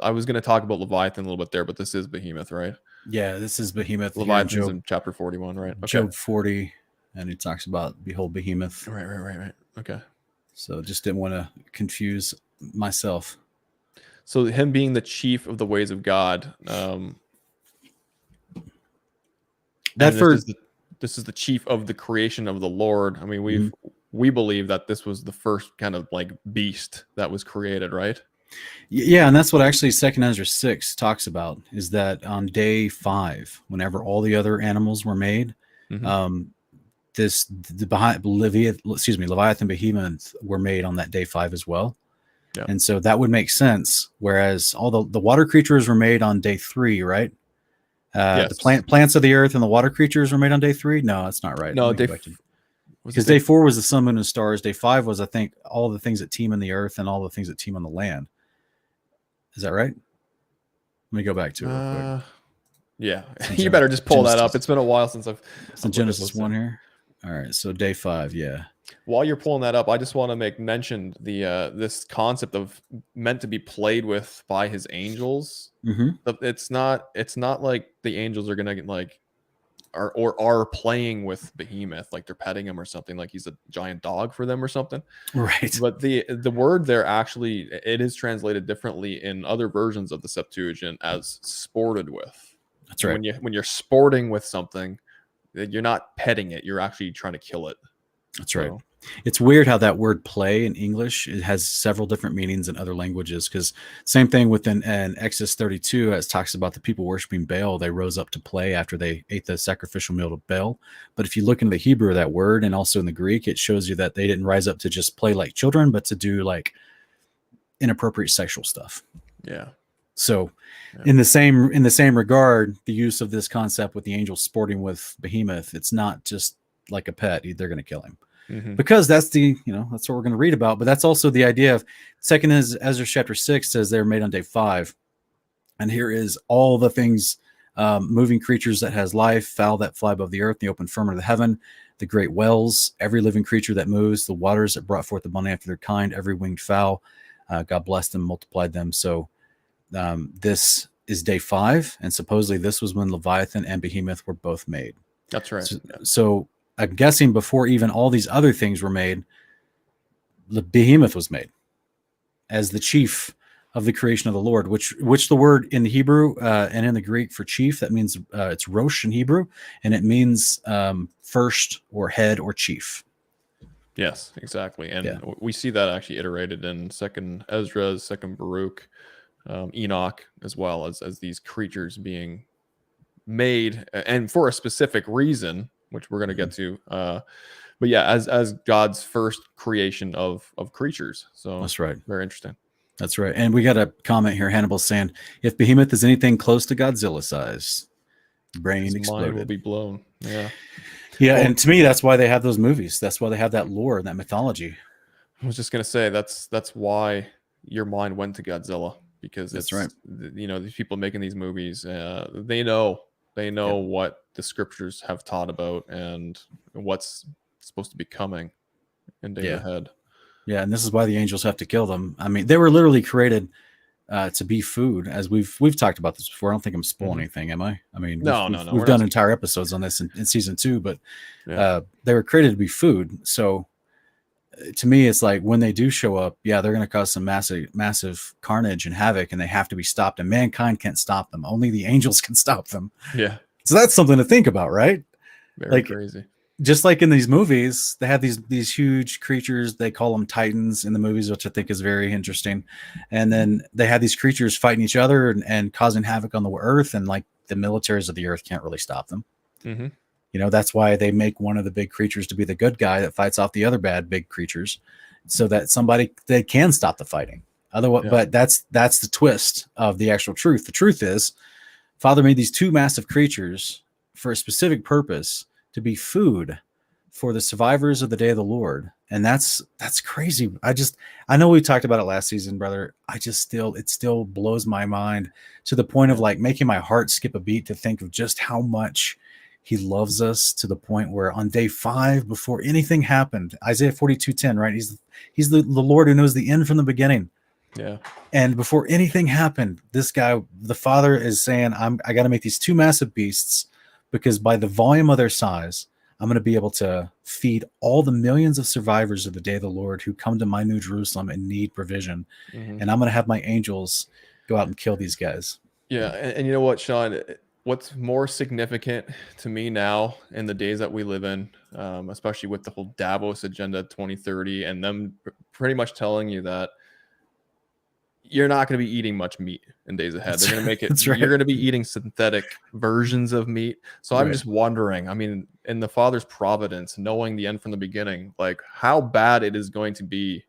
I was going to talk about Leviathan a little bit there, but this is Behemoth, right? Yeah, this is Behemoth. here in Leviathan's in chapter 41, right? Okay. Job 40, and he talks about behold Behemoth. Right. Okay. So just didn't want to confuse myself. So him being the chief of the ways of God. This is the chief of the creation of the Lord. I mean, we believe that this was the first kind of like beast that was created, right? Yeah, and that's what actually 2 Ezra 6 talks about, is that on day 5, whenever all the other animals were made, Mhm. Leviathan, Behemoth were made on that day 5 as well. Yeah. And so that would make sense. Whereas all the water creatures were made on day 3, right? Yes. The plants of the earth and the water creatures were made on day 3. No, that's not right. No, because day 4 was the sun, moon, and stars. Day 5 was, I think, all the things that teem on the earth and all the things that teem on the land. Is that right? Let me go back to it real quick. Yeah, you better just pull that up. It's been a while since I've. It's in Genesis 1 here. All right, so day 5, yeah. While you're pulling that up, I just want to make mention this concept of meant to be played with by his angels. Mm-hmm. It's not like the angels are gonna get like are playing with Behemoth, like they're petting him or something, like he's a giant dog for them or something. Right. But the word there actually, it is translated differently in other versions of the Septuagint as sported with. That's right. When you're sporting with something, you're not petting it, you're actually trying to kill it. That's right. It's weird how that word play in English, it has several different meanings in other languages, because same thing within Exodus 32, as talks about the people worshiping Baal, they rose up to play after they ate the sacrificial meal to Baal. But if you look into the Hebrew of that word and also in the Greek, it shows you that they didn't rise up to just play like children, but to do like inappropriate sexual stuff. Yeah. So in the same regard, the use of this concept with the angels sporting with Behemoth, it's not just like a pet. They're going to kill him. Mm-hmm. Because that's that's what we're going to read about. But that's also the idea of 2 Ezra chapter 6 says they're made on day 5. And here is all the things, moving creatures that has life, fowl that fly above the earth, the open firmament of the heaven. the great wells, every living creature that moves, the waters that brought forth the money after their kind, every winged fowl. God blessed them, multiplied them. So this is day 5, and supposedly this was when Leviathan and Behemoth were both made. That's right. So I'm guessing before even all these other things were made, the Behemoth was made as the chief of the creation of the Lord, which the word in the Hebrew and in the Greek for chief, that means it's Rosh in Hebrew, and it means first or head or chief. Yes, exactly. And we see that actually iterated in 2nd Ezra, 2nd Baruch, Enoch, as well as these creatures being made, and for a specific reason, which we're going to get to. But yeah, as God's first creation of creatures. So that's right. Very interesting. That's right. And we got a comment here. Hannibal's saying, if Behemoth is anything close to Godzilla size, brain exploded. Mind will be blown. Yeah. Yeah. Well, and to me, that's why they have those movies. That's why they have that lore, that mythology. I was just going to say, that's why your mind went to Godzilla, because that's right. These people making these movies, they know what the scriptures have taught about and what's supposed to be coming in days ahead. Yeah, and this is why the angels have to kill them. I mean, they were literally created to be food, as we've talked about this before. I don't think I'm spoiling anything, am I? I mean, no. We've done entire episodes on this in season 2, but they were created to be food. So to me, it's like when they do show up, they're going to cause some massive carnage and havoc, and they have to be stopped. And mankind can't stop them. Only the angels can stop them. Yeah. So that's something to think about, right? Very crazy. Just like in these movies, they have these huge creatures. They call them titans in the movies, which I think is very interesting. And then they have these creatures fighting each other and causing havoc on the earth. And like the militaries of the earth can't really stop them. Mm-hmm. That's why they make one of the big creatures to be the good guy that fights off the other bad big creatures, so that they can stop the fighting. Otherwise, but that's the twist of the actual truth. The truth is, Father made these 2 massive creatures for a specific purpose, to be food for the survivors of the day of the Lord. And that's crazy. I know we talked about it last season, brother. It still blows my mind to the point of like making my heart skip a beat to think of just how much he loves us, to the point where on day 5, before anything happened, Isaiah 42:10, right? He's the Lord who knows the end from the beginning. Yeah. And before anything happened, this guy, the Father, is saying, I got to make these 2 massive beasts, because by the volume of their size, I'm going to be able to feed all the millions of survivors of the day of the Lord who come to my New Jerusalem and need provision. Mm-hmm. And I'm going to have my angels go out and kill these guys. Yeah. And you know what, Sean, what's more significant to me now in the days that we live in, especially with the whole Davos Agenda 2030 and them pretty much telling you that you're not going to be eating much meat in days ahead. They're going to make it, right. You're going to be eating synthetic versions of meat. So I'm just wondering, I mean, in the Father's providence, knowing the end from the beginning, like how bad it is going to be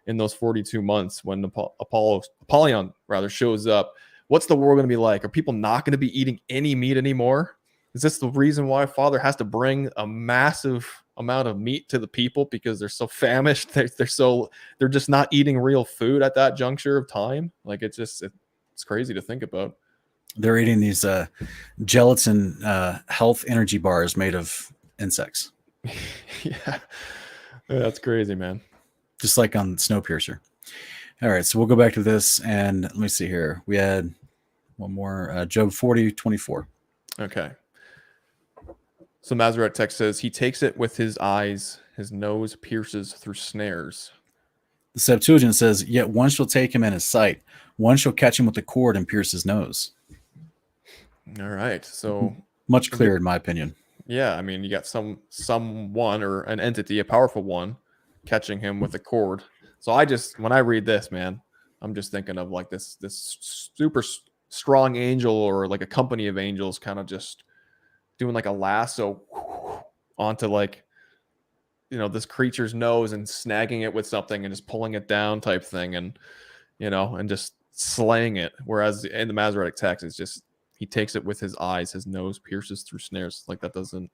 in those 42 months when Apollyon shows up. What's the world going to be like? Are people not going to be eating any meat anymore? Is this the reason why Father has to bring a massive amount of meat to the people, because they're so famished? They're just not eating real food at that juncture of time. Like it's crazy to think about. They're eating these gelatin health energy bars made of insects. Yeah, that's crazy, man. Just like on Snowpiercer. All right, so we'll go back to this, and let me see here. We had one more, Job 40:24. Okay. So Masoretic text says, he takes it with his eyes, his nose pierces through snares. The Septuagint says, yet one shall take him in his sight. One shall catch him with the cord and pierce his nose. All right. So much clearer, in my opinion. Yeah. I mean, you got someone or an entity, a powerful one, catching him with a cord. So when I read this, man, I'm just thinking of like this super strong angel, or like a company of angels kind of just doing like a lasso onto like, this creature's nose and snagging it with something and just pulling it down type thing, and and just slaying it. Whereas in the Masoretic text, it's just he takes it with his eyes, his nose pierces through snares. Like that doesn't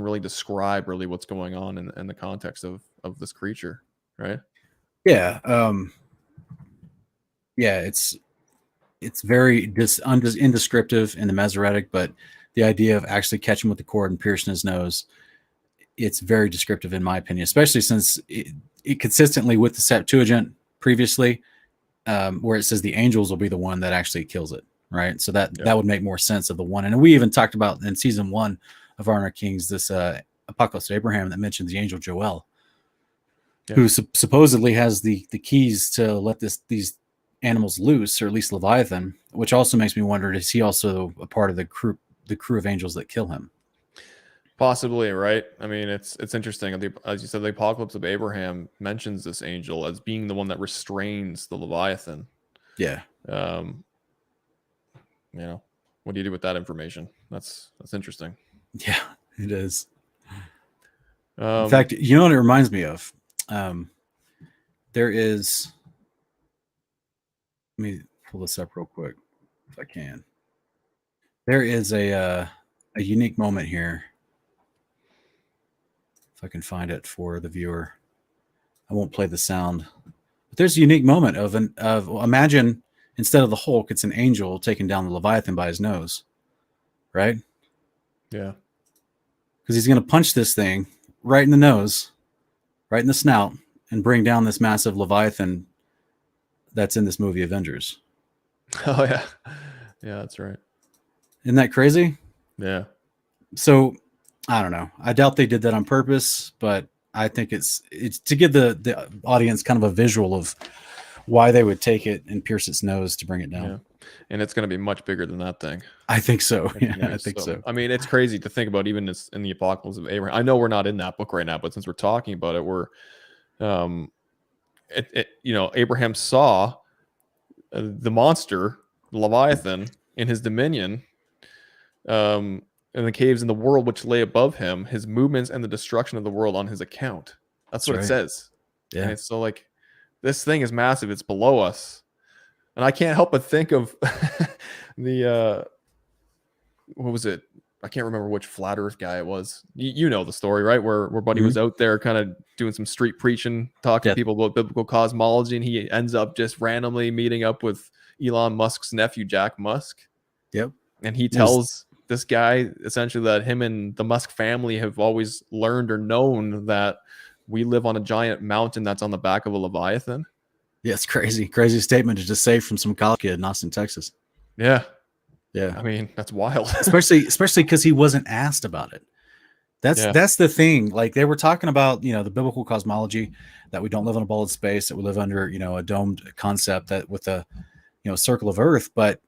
really describe really what's going on in the context of this creature, right? Yeah. It's very indescriptive in the Masoretic, but the idea of actually catching with the cord and piercing his nose, it's very descriptive in my opinion, especially since it consistently with the Septuagint previously, where it says the angels will be the one that actually kills it, right? So that would make more sense of the one. And we even talked about in season 1 of Honor of Kings this Apocalypse of Abraham that mentions the angel Joel, who supposedly has the keys to let these animals loose, or at least Leviathan, which also makes me wonder, is he also a part of the crew of angels that kill him? Possibly, right? I mean, it's interesting. As you said, the Apocalypse of Abraham mentions this angel as being the one that restrains the Leviathan. Yeah. You know, what do you do with that information? That's interesting. Yeah, it is. In fact, you know what it reminds me of? There is. Let me pull this up real quick, if I can. There is a unique moment here. If I can find it for the viewer, I won't play the sound. But there's a unique moment of imagine instead of the Hulk, it's an angel taking down the Leviathan by his nose, right? Yeah. Because he's going to punch this thing right in the nose, right in the snout, and bring down this massive Leviathan that's in this movie Avengers. Oh yeah. Yeah, that's right. Isn't that crazy? Yeah. So I don't know. I doubt they did that on purpose, but I think it's to give the audience kind of a visual of why they would take it and pierce its nose to bring it down. Yeah. And it's going to be much bigger than that thing. I think so. Yeah, I think so. I mean, it's crazy to think about, even in the Apocalypse of Abraham. I know we're not in that book right now, but since we're talking about it, we're, Abraham saw the monster, Leviathan, in his dominion, in the caves in the world which lay above him, his movements and the destruction of the world on his account. That's what it says. Yeah. And so like, this thing is massive. It's below us. And I can't help but think of the, what was it? I can't remember which flat earth guy it was. You know the story, right? Where Buddy was out there kind of doing some street preaching, talking to people about biblical cosmology. And he ends up just randomly meeting up with Elon Musk's nephew, Jack Musk. Yep. And he tells this guy essentially that him and the Musk family have always learned or known that we live on a giant mountain that's on the back of a Leviathan. Yeah, it's crazy. Crazy statement to just say from some college kid in Austin, Texas. Yeah. Yeah. I mean, that's wild. especially because he wasn't asked about it. That's the thing. Like they were talking about, the biblical cosmology, that we don't live in a ball of space, that we live under, a domed concept that with a, circle of earth. But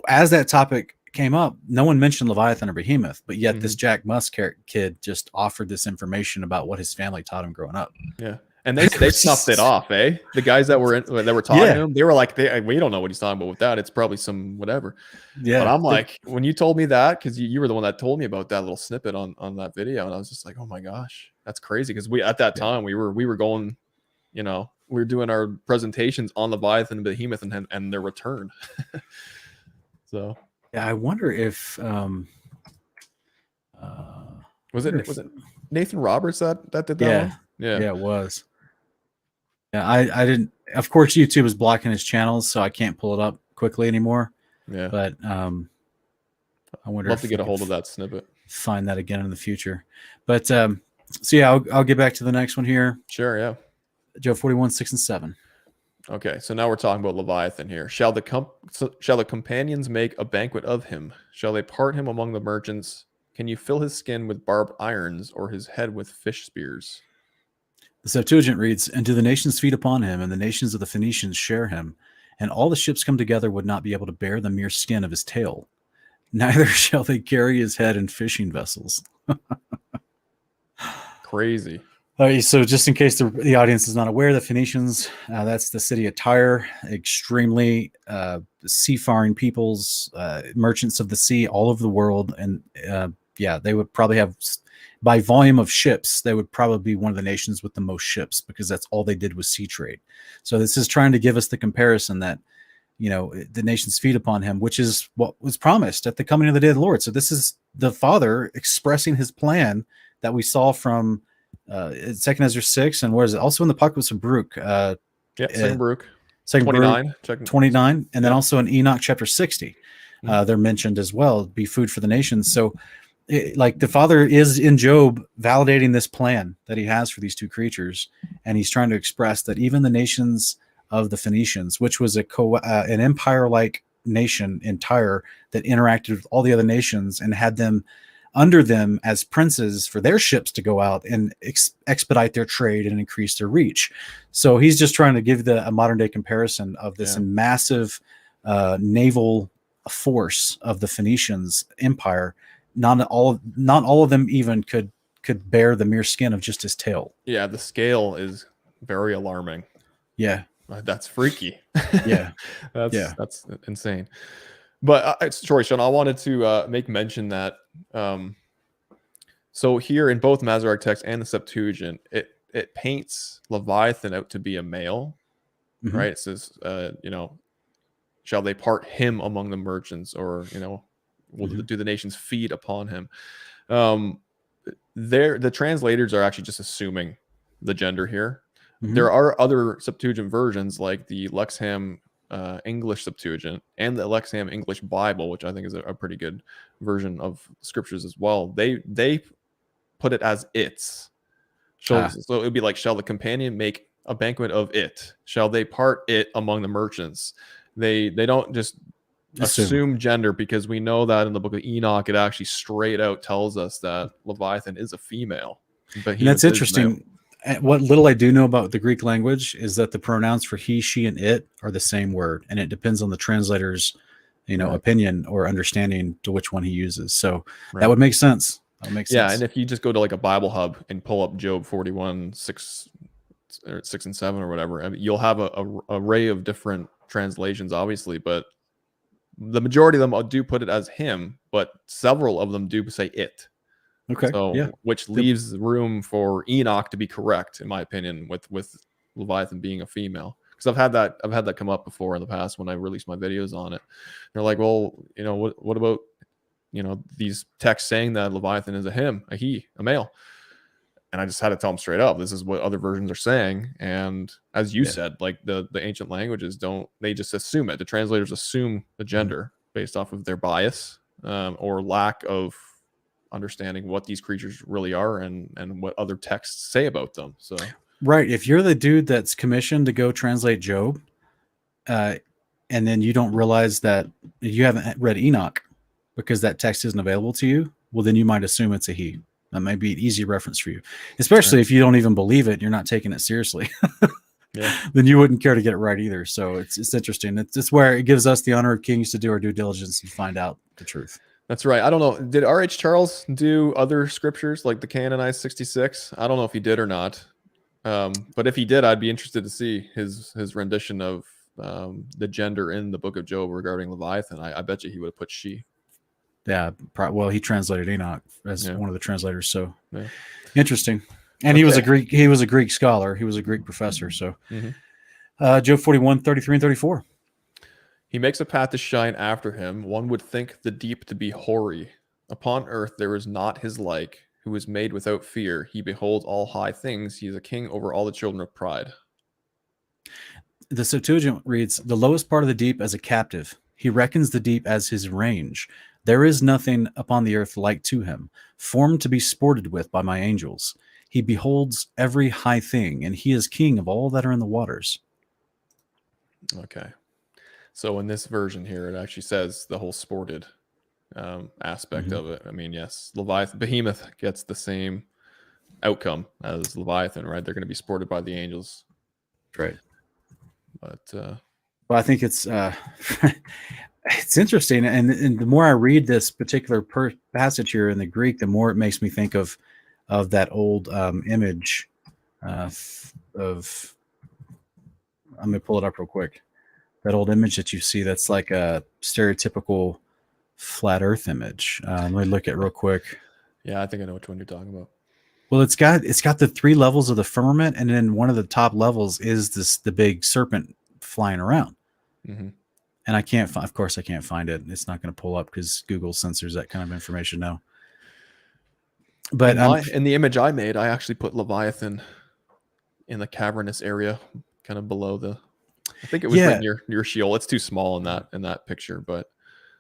as that topic came up, no one mentioned Leviathan or Behemoth, but yet this Jack Musk kid just offered this information about what his family taught him growing up. Yeah. And they snuffed it off, eh? The guys that were talking to him, they were like, we don't know what he's talking about with that. It's probably some whatever. Yeah. But I'm like, when you told me that, because you were the one that told me about that little snippet on that video, and I was just like, oh my gosh, that's crazy. Because at that time we were going, we were doing our presentations on Leviathan and Behemoth and their return. So yeah, I wonder if was it Nathan Roberts that did that? Yeah. One? Yeah, it was. Yeah, I didn't. Of course, YouTube is blocking his channels, so I can't pull it up quickly anymore. Yeah, but I wonder. Love to get a hold of that snippet. Find that again in the future. But so yeah, I'll get back to the next one here. Sure. Yeah. Joe 41, 6 and 7. Okay, so now we're talking about Leviathan here. Shall the companions make a banquet of him? Shall they part him among the merchants? Can you fill his skin with barbed irons, or his head with fish spears? The Septuagint reads, and do the nations feed upon him, and the nations of the Phoenicians share him, and all the ships come together would not be able to bear the mere skin of his tail. Neither shall they carry his head in fishing vessels. Crazy. All right, so just in case the audience is not aware, the Phoenicians, that's the city of Tyre, extremely seafaring peoples, merchants of the sea all over the world. And they would probably have, by volume of ships, they would probably be one of the nations with the most ships, because that's all they did was sea trade. So this is trying to give us the comparison that, the nations feed upon him, which is what was promised at the coming of the day of the Lord. So this is the Father expressing his plan that we saw from 2nd Ezra 6, and where is it? Also in the Apocalypse of Baruch. 2nd Baruch. 29. 29, and then also in Enoch chapter 60. They're mentioned as well, be food for the nations. So like the Father is in Job validating this plan that he has for these two creatures, and he's trying to express that even the nations of the Phoenicians, which was an empire-like nation in Tyre that interacted with all the other nations and had them under them as princes for their ships to go out and expedite their trade and increase their reach. So he's just trying to give a modern day comparison of this massive naval force of the Phoenicians empire. Not all of them even could bear the mere skin of just his tail. Yeah, the scale is very alarming. Yeah, that's freaky. Yeah, that's insane. But sorry, Sean, I wanted to make mention that so here in both Masoretic text and the Septuagint, it paints Leviathan out to be a male, right? It says, shall they part him among the merchants, or will do the nations feed upon him? The translators are actually just assuming the gender here. There are other Septuagint versions like the Lexham English Septuagint and the Lexham English Bible, which I think is a pretty good version of scriptures as well. They put it as its. So it would be like, shall the companion make a banquet of it? Shall they part it among the merchants? They don't just assume gender, because we know that in the book of Enoch, it actually straight out tells us that Leviathan is a female. But that's interesting. What little I do know about the Greek language is that the pronouns for he, she, and it are the same word, and it depends on the translator's, opinion or understanding to which one he uses. So that would make sense. That makes sense. Yeah, and if you just go to like a Bible Hub and pull up Job 41, 6 and 7 or whatever, I mean, you'll have a array of different translations, obviously, but the majority of them do put it as him, but several of them do say it. Okay. So, which leaves room for Enoch to be correct, in my opinion, with Leviathan being a female. Because I've had that come up before in the past when I released my videos on it. They're like, well, what about these texts saying that Leviathan is a him, a he, a male? And I just had to tell them straight up, this is what other versions are saying. And as you said, like the ancient languages they just assume it. The translators assume the gender based off of their bias or lack of understanding what these creatures really are and what other texts say about them. So right, if you're the dude that's commissioned to go translate Job, and then you don't realize that you haven't read Enoch because that text isn't available to you, well, then you might assume it's a he. That might be an easy reference for you, especially if you don't even believe it. You're not taking it seriously. Then you wouldn't care to get it right either. So it's interesting. It's where it gives us the honor of kings to do our due diligence and find out the truth. That's right. I don't know. Did R.H. Charles do other scriptures like the canonized 66? I don't know if he did or not. But if he did, I'd be interested to see his rendition of the gender in the book of Job regarding Leviathan. I bet you he would have put she. Yeah. Well, he translated Enoch as one of the translators. So interesting. And he was a Greek scholar. He was a Greek professor. So Job 41, 33 and 34. He makes a path to shine after him. One would think the deep to be hoary. Upon earth there is not his like, who is made without fear. He beholds all high things. He is a king over all the children of pride. The Septuagint reads, the lowest part of the deep as a captive. He reckons the deep as his range. There is nothing upon the earth like to him, formed to be sported with by my angels. He beholds every high thing, and he is king of all that are in the waters. Okay. So in this version here, it actually says the whole sported aspect of it. I mean, yes, Behemoth gets the same outcome as Leviathan, right? They're going to be sported by the angels. Right. But well, I think it's it's interesting. And the more I read this particular passage here in the Greek, the more it makes me think of that old image of, I'm going to pull it up real quick. That old image that you see, that's like a stereotypical flat earth image. Let me look at it real quick. Yeah, I think I know which one you're talking about. Well, it's got the 3 levels of the firmament, and then one of the top levels is the big serpent flying around. And I can't find it. It's not going to pull up because Google censors that kind of information now. But in the image I made, I actually put Leviathan in the cavernous area, kind of below I think it was right near Sheol. It's too small in that picture, but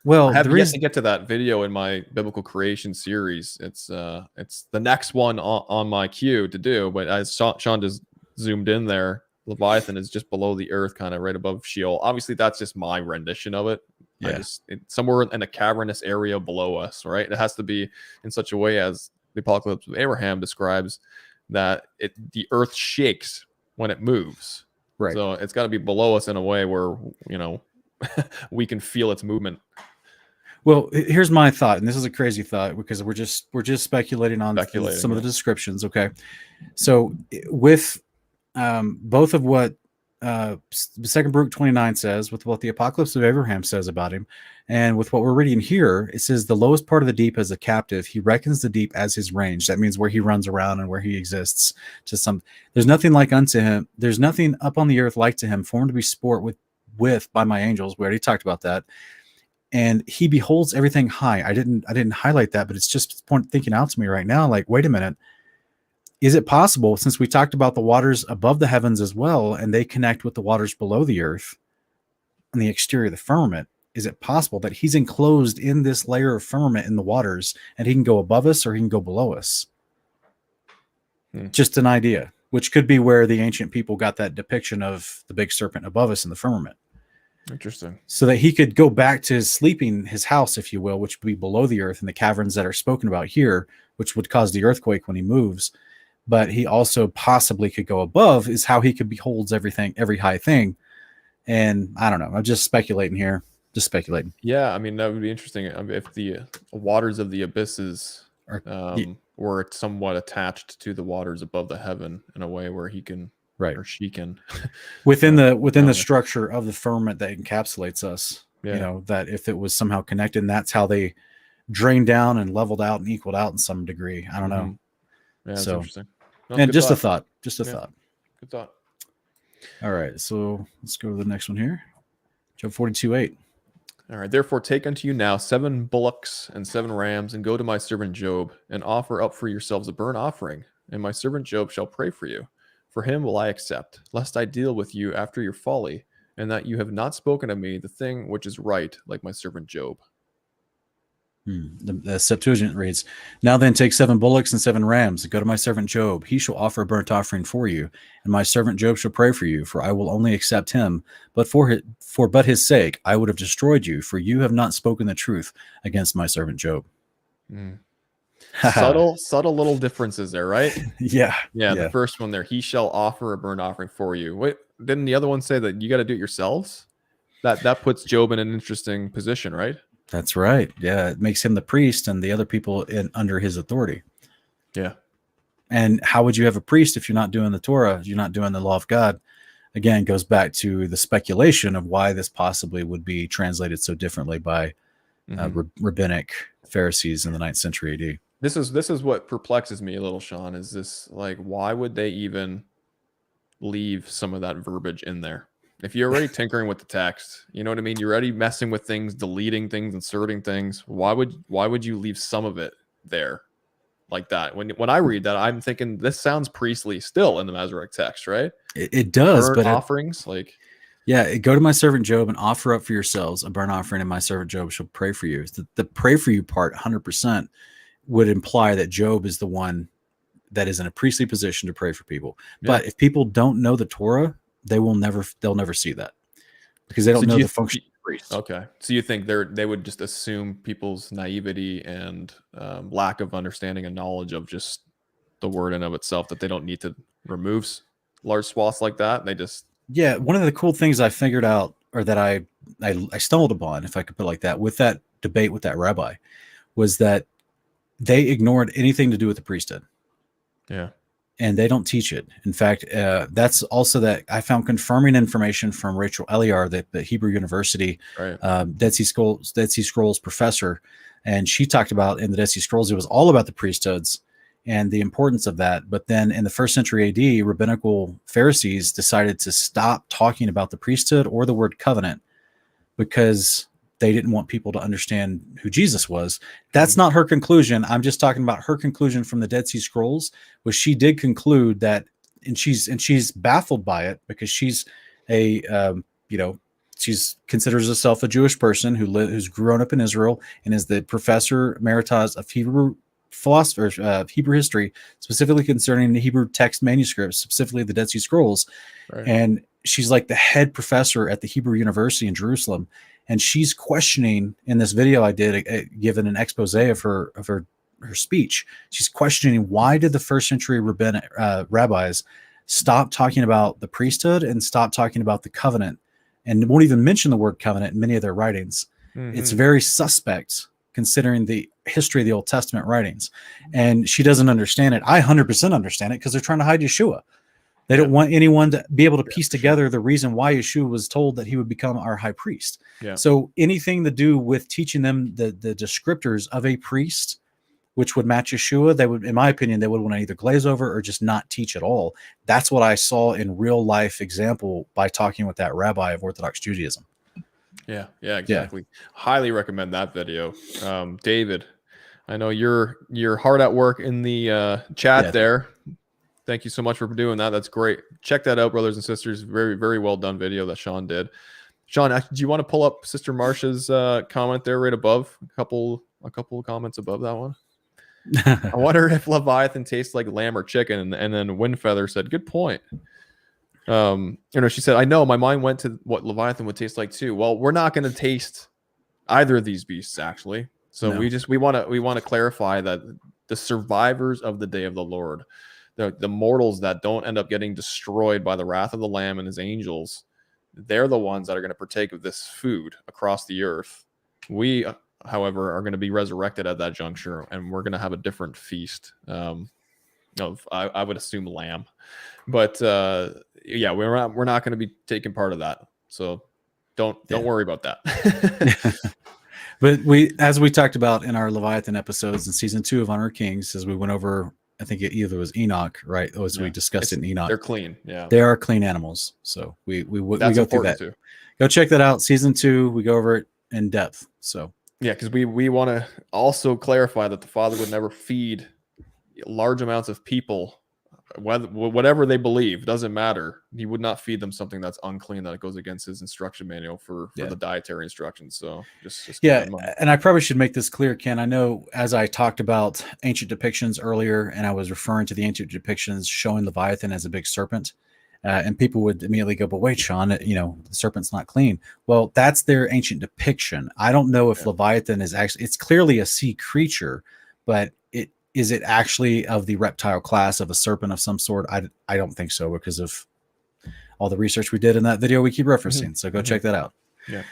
Well, I have the yet to reason, get to that video in my biblical creation series. It's the next one on my queue to do. But as Sean just zoomed in there, Leviathan is just below the earth, kind of right above Sheol. Obviously, that's just my rendition of it. yeah, Somewhere in a cavernous area below us, right? It has to be in such a way as the Apocalypse of Abraham describes that the earth shakes when it moves. right. So it's got to be below us in a way where we can feel its movement. Well, here's my thought, and this is a crazy thought because we're just speculating on Speculating, some of yeah. the descriptions. Okay, so with both of what Second Baruch 29 says, with what the Apocalypse of Abraham says about him, and with what we're reading here, it says the lowest part of the deep as a captive. He reckons the deep as his range. That means where he runs around and where he exists. There's nothing like unto him. There's nothing up on the earth like to him, formed to be sport with by my angels. We already talked about that. And he beholds everything high. I didn't highlight that, but it's just thinking out to me right now. Like, wait a minute. Is it possible, since we talked about the waters above the heavens as well, and they connect with the waters below the earth on the exterior of the firmament, is it possible that he's enclosed in this layer of firmament in the waters, and he can go above us or he can go below us? Just an idea, which could be where the ancient people got that depiction of the big serpent above us in the firmament. Interesting. So that he could go back to his house, if you will, which would be below the earth in the caverns that are spoken about here, which would cause the earthquake when he moves. But he also possibly could go above, is how he could beholds everything, every high thing. And I don't know. I'm just speculating here. Just speculating. Yeah, I mean, that would be interesting. I mean, if the waters of the abysses were somewhat attached to the waters above the heaven in a way where he can, right, or she can, within the structure of the firmament that encapsulates us. Yeah. You know, that if it was somehow connected, and that's how they drained down and leveled out and equaled out in some degree. I don't know. Yeah, that's interesting. No, And just thought. a thought. Good thought. All right, so let's go to the next one here. Job 42:8. All right. Therefore, take unto you now 7 bullocks and 7 rams, and go to my servant Job, and offer up for yourselves a burnt offering. And my servant Job shall pray for you. For him will I accept, lest I deal with you after your folly, and that you have not spoken of me the thing which is right, like my servant Job. The Septuagint reads, now then take 7 bullocks and 7 rams, and go to my servant Job. He shall offer a burnt offering for you, and my servant Job shall pray for you, for I will only accept him. But for his sake, I would have destroyed you, for you have not spoken the truth against my servant Job. Subtle little differences there, right? Yeah. The first one there, he shall offer a burnt offering for you. Wait, didn't the other one say that you got to do it yourselves? That puts Job in an interesting position, right? That's right. Yeah, it makes him the priest and the other people under his authority. Yeah. And how would you have a priest if you're not doing the Torah? You're not doing the law of God. Again, goes back to the speculation of why this possibly would be translated so differently by rabbinic Pharisees in the 9th century AD. This is what perplexes me a little, Sean. Is this like, why would they even leave some of that verbiage in there? If you're already tinkering with the text, you know what I mean? You're already messing with things, deleting things, inserting things. Why would you leave some of it there like that? When I read that, I'm thinking this sounds priestly still in the Masoretic text, right? It does, burnt offerings, go to my servant Job and offer up for yourselves a burnt offering, and my servant Job shall pray for you. The pray for you part, 100%, would imply that Job is the one that is in a priestly position to pray for people. Yeah. But if people don't know the Torah, they'll never see that, because they don't know the function of the priest. Okay. So you think they would just assume people's naivety and lack of understanding and knowledge of just the word in of itself, that they don't need to remove large swaths like that. They just... Yeah. One of the cool things I figured out, or that I stumbled upon, if I could put it like that, with that debate with that rabbi, was that they ignored anything to do with the priesthood. Yeah. And they don't teach it. In fact, that's also that I found confirming information from Rachel Eliar, the Hebrew University Dead Sea Scrolls professor, and she talked about in the Dead Sea Scrolls it was all about the priesthoods and the importance of that. But then in the 1st century AD, rabbinical Pharisees decided to stop talking about the priesthood or the word covenant, because they didn't want people to understand who Jesus was. That's not her conclusion. I'm just talking about her conclusion from the Dead Sea Scrolls, which she did conclude that, and she's baffled by it, because she's a she's considers herself a Jewish person who's grown up in Israel and is the professor emeritus of Hebrew philosophy, Hebrew history, specifically concerning the Hebrew text manuscripts, specifically the Dead Sea Scrolls. Right. And she's like the head professor at the Hebrew University in Jerusalem. And she's questioning in this video I did, given an expose of her speech. She's questioning, why did the first century rabbis stop talking about the priesthood and stop talking about the covenant, and won't even mention the word covenant in many of their writings. It's very suspect considering the history of the Old Testament writings. And she doesn't understand it. I 100% understand it, because they're trying to hide Yeshua. They don't want anyone to be able to piece together the reason why Yeshua was told that he would become our high priest. Yeah. So anything to do with teaching them the descriptors of a priest, which would match Yeshua, they would, in my opinion, they would want to either glaze over or just not teach at all. That's what I saw in real life example by talking with that rabbi of Orthodox Judaism. Yeah, exactly. Highly recommend that video. David, I know you're hard at work in the chat there. Thank you so much for doing that. That's great. Check that out, brothers and sisters. Very, very well done video that Sean did. Sean, do you want to pull up Sister Marsha's comment there right above? A couple of comments above that one. I wonder if Leviathan tastes like lamb or chicken. And then Windfeather said, good point. She said, I know, my mind went to what Leviathan would taste like too. Well, we're not going to taste either of these beasts, actually. So No. we want to clarify that the survivors of the day of the Lord, the mortals that don't end up getting destroyed by the wrath of the Lamb and his angels, they're the ones that are going to partake of this food across the earth. We, however, are going to be resurrected at that juncture, and we're going to have a different feast of, I would assume, lamb. But we're not going to be taking part of that. So don't worry about that. But as we talked about in our Leviathan episodes in season 2 of Honor of Kings, as we went over, I think it either was Enoch, right? We discussed it in Enoch. They're clean. Yeah. They are clean animals. So we go through that. Too. Go check that out. Season 2, we go over it in depth. So yeah, because we want to also clarify that the Father would never feed large amounts of people, whatever they believe, doesn't matter. He would not feed them something that's unclean, that goes against his instruction manual for the dietary instructions. So just and I probably should make this clear, Ken. I know as I talked about ancient depictions earlier, and I was referring to the ancient depictions showing Leviathan as a big serpent, and people would immediately go, but wait, Sean, the serpent's not clean. Well, that's their ancient depiction. I don't know if Leviathan is actually, it's clearly a sea creature, but is it actually of the reptile class of a serpent of some sort? I don't think so, because of all the research we did in that video we keep referencing. So go check that out. Yeah.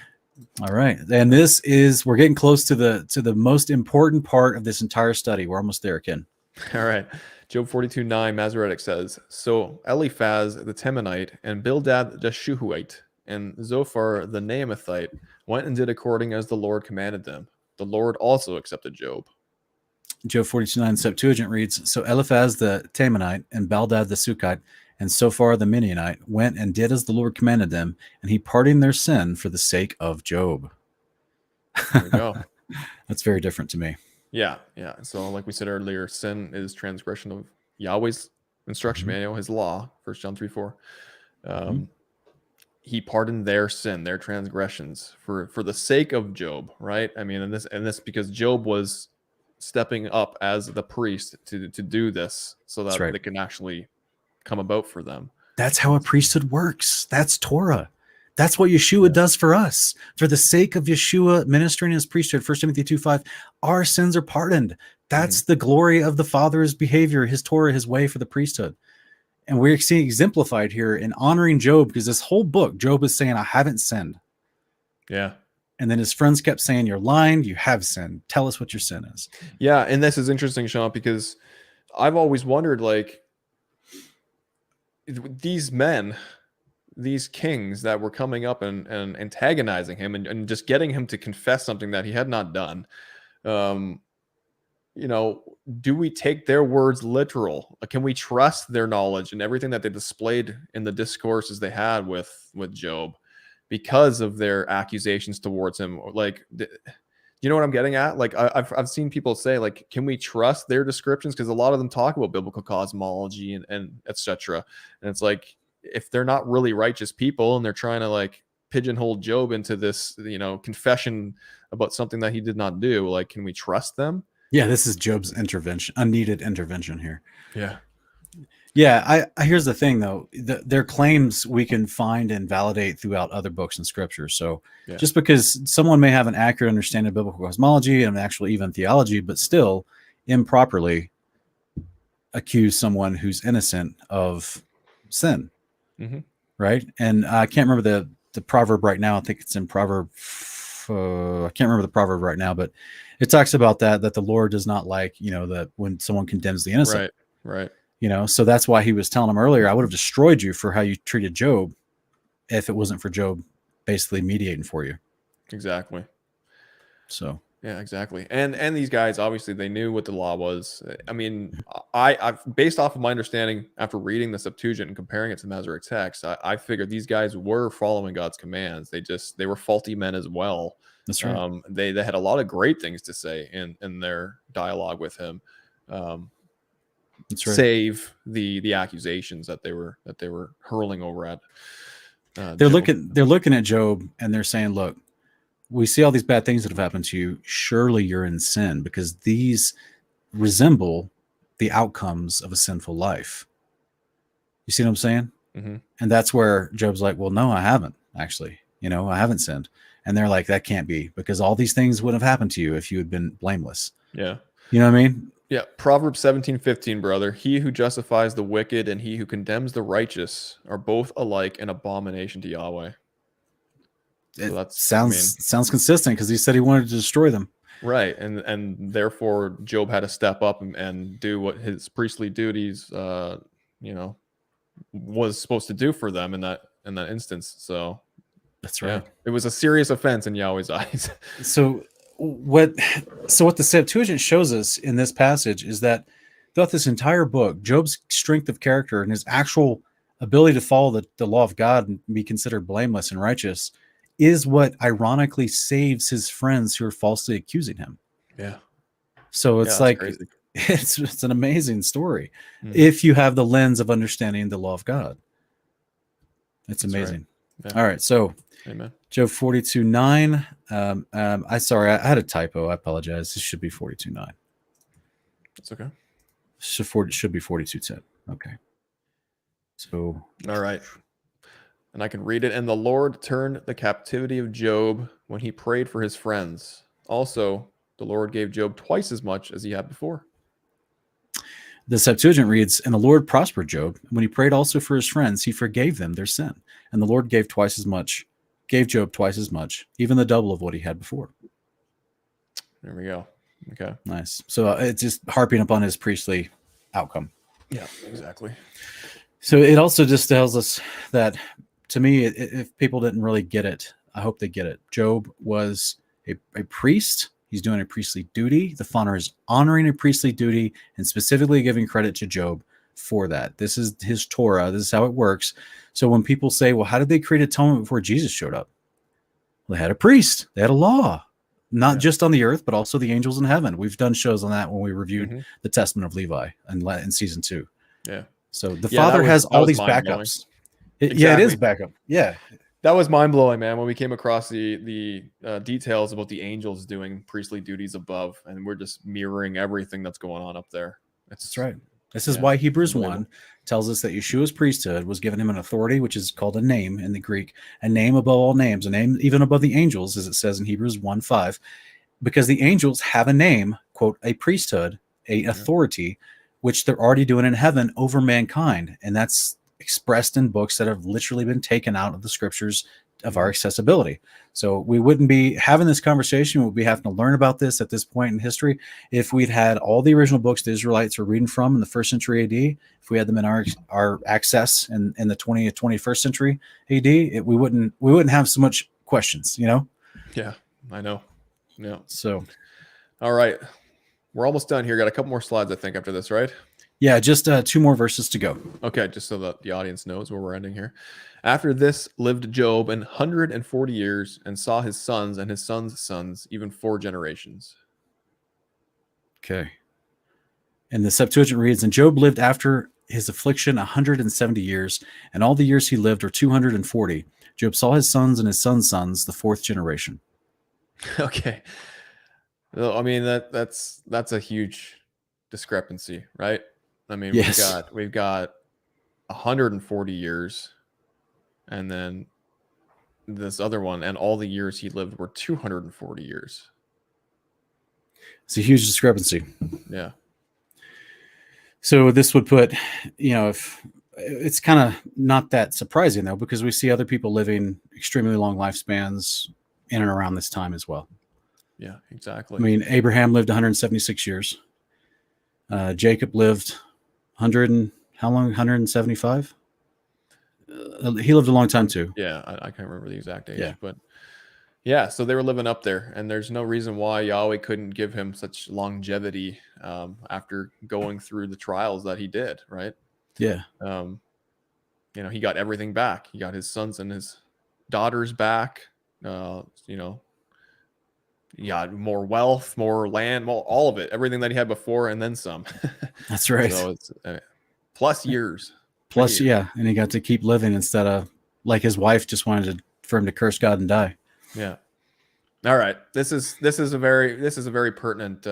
All right. And we're getting close to the most important part of this entire study. We're almost there, Ken. All right. Job 42:9, Masoretic says, so Eliphaz the Temanite and Bildad the Shuhite and Zophar the Naamathite went and did according as the Lord commanded them. The Lord also accepted Job. Job 42:9 Septuagint reads, so Eliphaz the Temanite and Bildad the Sukite and Zophar the Midianite went and did as the Lord commanded them, and he pardoned their sin for the sake of Job. There we go. That's very different to me. Yeah. So like we said earlier, sin is transgression of Yahweh's instruction manual, his law, 1 John 3:4. He pardoned their sin, their transgressions for the sake of Job, right? I mean, and this because Job was stepping up as the priest to do this so that it can actually come about for them. That's how a priesthood works. That's Torah. That's what Yeshua does for us. For the sake of Yeshua ministering his priesthood, 1 Timothy 2:5, our sins are pardoned. That's the glory of the Father's behavior, his Torah, his way for the priesthood. And we're seeing exemplified here in honoring Job, because this whole book, Job is saying, I haven't sinned. Yeah. And then his friends kept saying, you're lying, you have sinned. Tell us what your sin is. Yeah, and this is interesting, Sean, because I've always wondered, like, these men, these kings that were coming up and antagonizing him and just getting him to confess something that he had not done, do we take their words literal? Can we trust their knowledge and everything that they displayed in the discourses they had with Job because of their accusations towards him? Like, you know what I'm getting at? Like, I've seen people say, like, can we trust their descriptions? Because a lot of them talk about biblical cosmology and etc. And it's like, if they're not really righteous people and they're trying to like pigeonholed Job into this, confession about something that he did not do. Like, can we trust them? Yeah, this is Job's intervention, unneeded intervention here. Yeah. Yeah, I here's the thing though. Their claims we can find and validate throughout other books and scripture. So Yeah. just because someone may have an accurate understanding of biblical cosmology and actual even theology, but still improperly accuse someone who's innocent of sin, right? And I can't remember the proverb right now. I think it's in Proverb. I can't remember the proverb right now, but it talks about that the Lord does not like, that when someone condemns the innocent. Right. So that's why he was telling him earlier, I would have destroyed you for how you treated Job if it wasn't for Job basically mediating for you. Exactly. So yeah, exactly. And these guys, obviously they knew what the law was. I mean, I've based off of my understanding after reading the Septuagint and comparing it to the Masoretic text, I figured these guys were following God's commands. They were faulty men as well. That's right. They had a lot of great things to say in their dialogue with him. That's right. Save the accusations that they were hurling over at. They're looking at Job and they're saying, look, we see all these bad things that have happened to you. Surely you're in sin because these resemble the outcomes of a sinful life. You see what I'm saying? Mm-hmm. And that's where Job's like, well, no, I haven't actually, I haven't sinned. And they're like, that can't be because all these things would have happened to you if you had been blameless. Yeah. You know what I mean? Yeah. Proverbs 17:15, brother. He who justifies the wicked and he who condemns the righteous are both alike an abomination to Yahweh. So it sounds consistent because he said he wanted to destroy them. Right. And therefore Job had to step up and do what his priestly duties, was supposed to do for them in that instance. So that's right. Yeah, it was a serious offense in Yahweh's eyes. So what the Septuagint shows us in this passage is that throughout this entire book, Job's strength of character and his actual ability to follow the law of God and be considered blameless and righteous is what ironically saves his friends who are falsely accusing him. Yeah. So it's like crazy. it's an amazing story if you have the lens of understanding the law of God. It's amazing. Right. Yeah. All right, so Amen. Job 42:9. I had a typo. I apologize. This should be 42:9. That's okay. Should be 42:10. Okay. So all right. And I can read it. And the Lord turned the captivity of Job when he prayed for his friends. Also, the Lord gave Job twice as much as he had before. The Septuagint reads, and the Lord prospered Job. When he prayed also for his friends, he forgave them their sin. And the Lord gave Job twice as much, even the double of what he had before. There we go. Okay. Nice. So it's just harping upon his priestly outcome. Yeah, exactly. So it also just tells us that, to me, if people didn't really get it, I hope they get it. Job was a priest. He's doing a priestly duty. The Father is honoring a priestly duty and specifically giving credit to Job for that. This is his Torah. This is how it works. So when people say, well, how did they create atonement before Jesus showed up? Well, they had a priest. They had a law, not just on the earth, but also the angels in heaven. We've done shows on that when we reviewed the Testament of Levi in season 2. Yeah. So the Father has all these backups. Yeah, it is backup. Yeah. That was mind-blowing, man, when we came across the details about the angels doing priestly duties above, and we're just mirroring everything that's going on up there. That's right. This is why Hebrews 1 tells us that Yeshua's priesthood was given him an authority, which is called a name in the Greek, a name above all names, a name even above the angels, as it says in Hebrews 1:5, because the angels have a name, quote, a priesthood, a authority, which they're already doing in heaven over mankind. And that's expressed in books that have literally been taken out of the scriptures of our accessibility. So we wouldn't be having this conversation. We'd be having to learn about this at this point in history. If we'd had all the original books the Israelites were reading from in the 1st century AD, if we had them in our access in the 20th, 21st century AD, we wouldn't have so much questions, Yeah, I know. Yeah. So, all right. We're almost done here. Got a couple more slides, I think, after this, right? Yeah, just 2 more verses to go. Okay, just so that the audience knows where we're ending here. After this lived Job 140 years and saw his sons and his sons' sons, even 4 generations. Okay. And the Septuagint reads, and Job lived after his affliction 170 years, and all the years he lived were 240. Job saw his sons and his sons' sons, the fourth generation. Okay. Well, I mean that's a huge discrepancy, right? I mean, Yes. we've got 140 years, and then this other one, and all the years he lived were 240 years. It's a huge discrepancy. Yeah. So this would put, if it's kind of not that surprising though, because we see other people living extremely long lifespans in and around this time as well. Yeah, exactly. I mean, Abraham lived 176 years. Jacob lived 100 and how long? 175. He lived a long time too. Yeah, I can't remember the exact age, Yeah. but yeah, so they were living up there, and there's no reason why Yahweh couldn't give him such longevity after going through the trials that he did, right? Yeah. He got everything back. He got his sons and his daughters back. He got more wealth, more land, all of it, everything that he had before, and then some. That's right. So it's plus years. Plus, yeah, and he got to keep living instead of like his wife just wanted for him to curse God and die. Yeah. All right. This is a very pertinent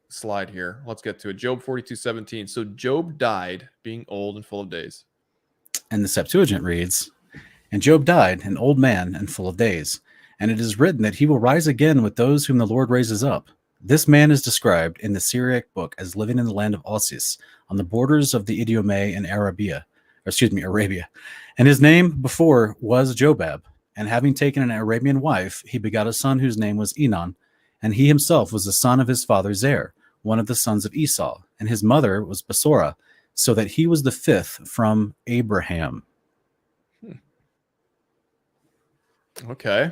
slide here. Let's get to it. Job 42:17. So Job died being old and full of days. And the Septuagint reads, "And Job died an old man and full of days. And it is written that he will rise again with those whom the Lord raises up. This man is described in the Syriac book as living in the land of Ossis, on the borders of the Idiome and Arabia. And his name before was Jobab. And having taken an Arabian wife, he begot a son whose name was Enon. And he himself was the son of his father Zer, one of the sons of Esau. And his mother was Basora, so that he was the fifth from Abraham." Okay.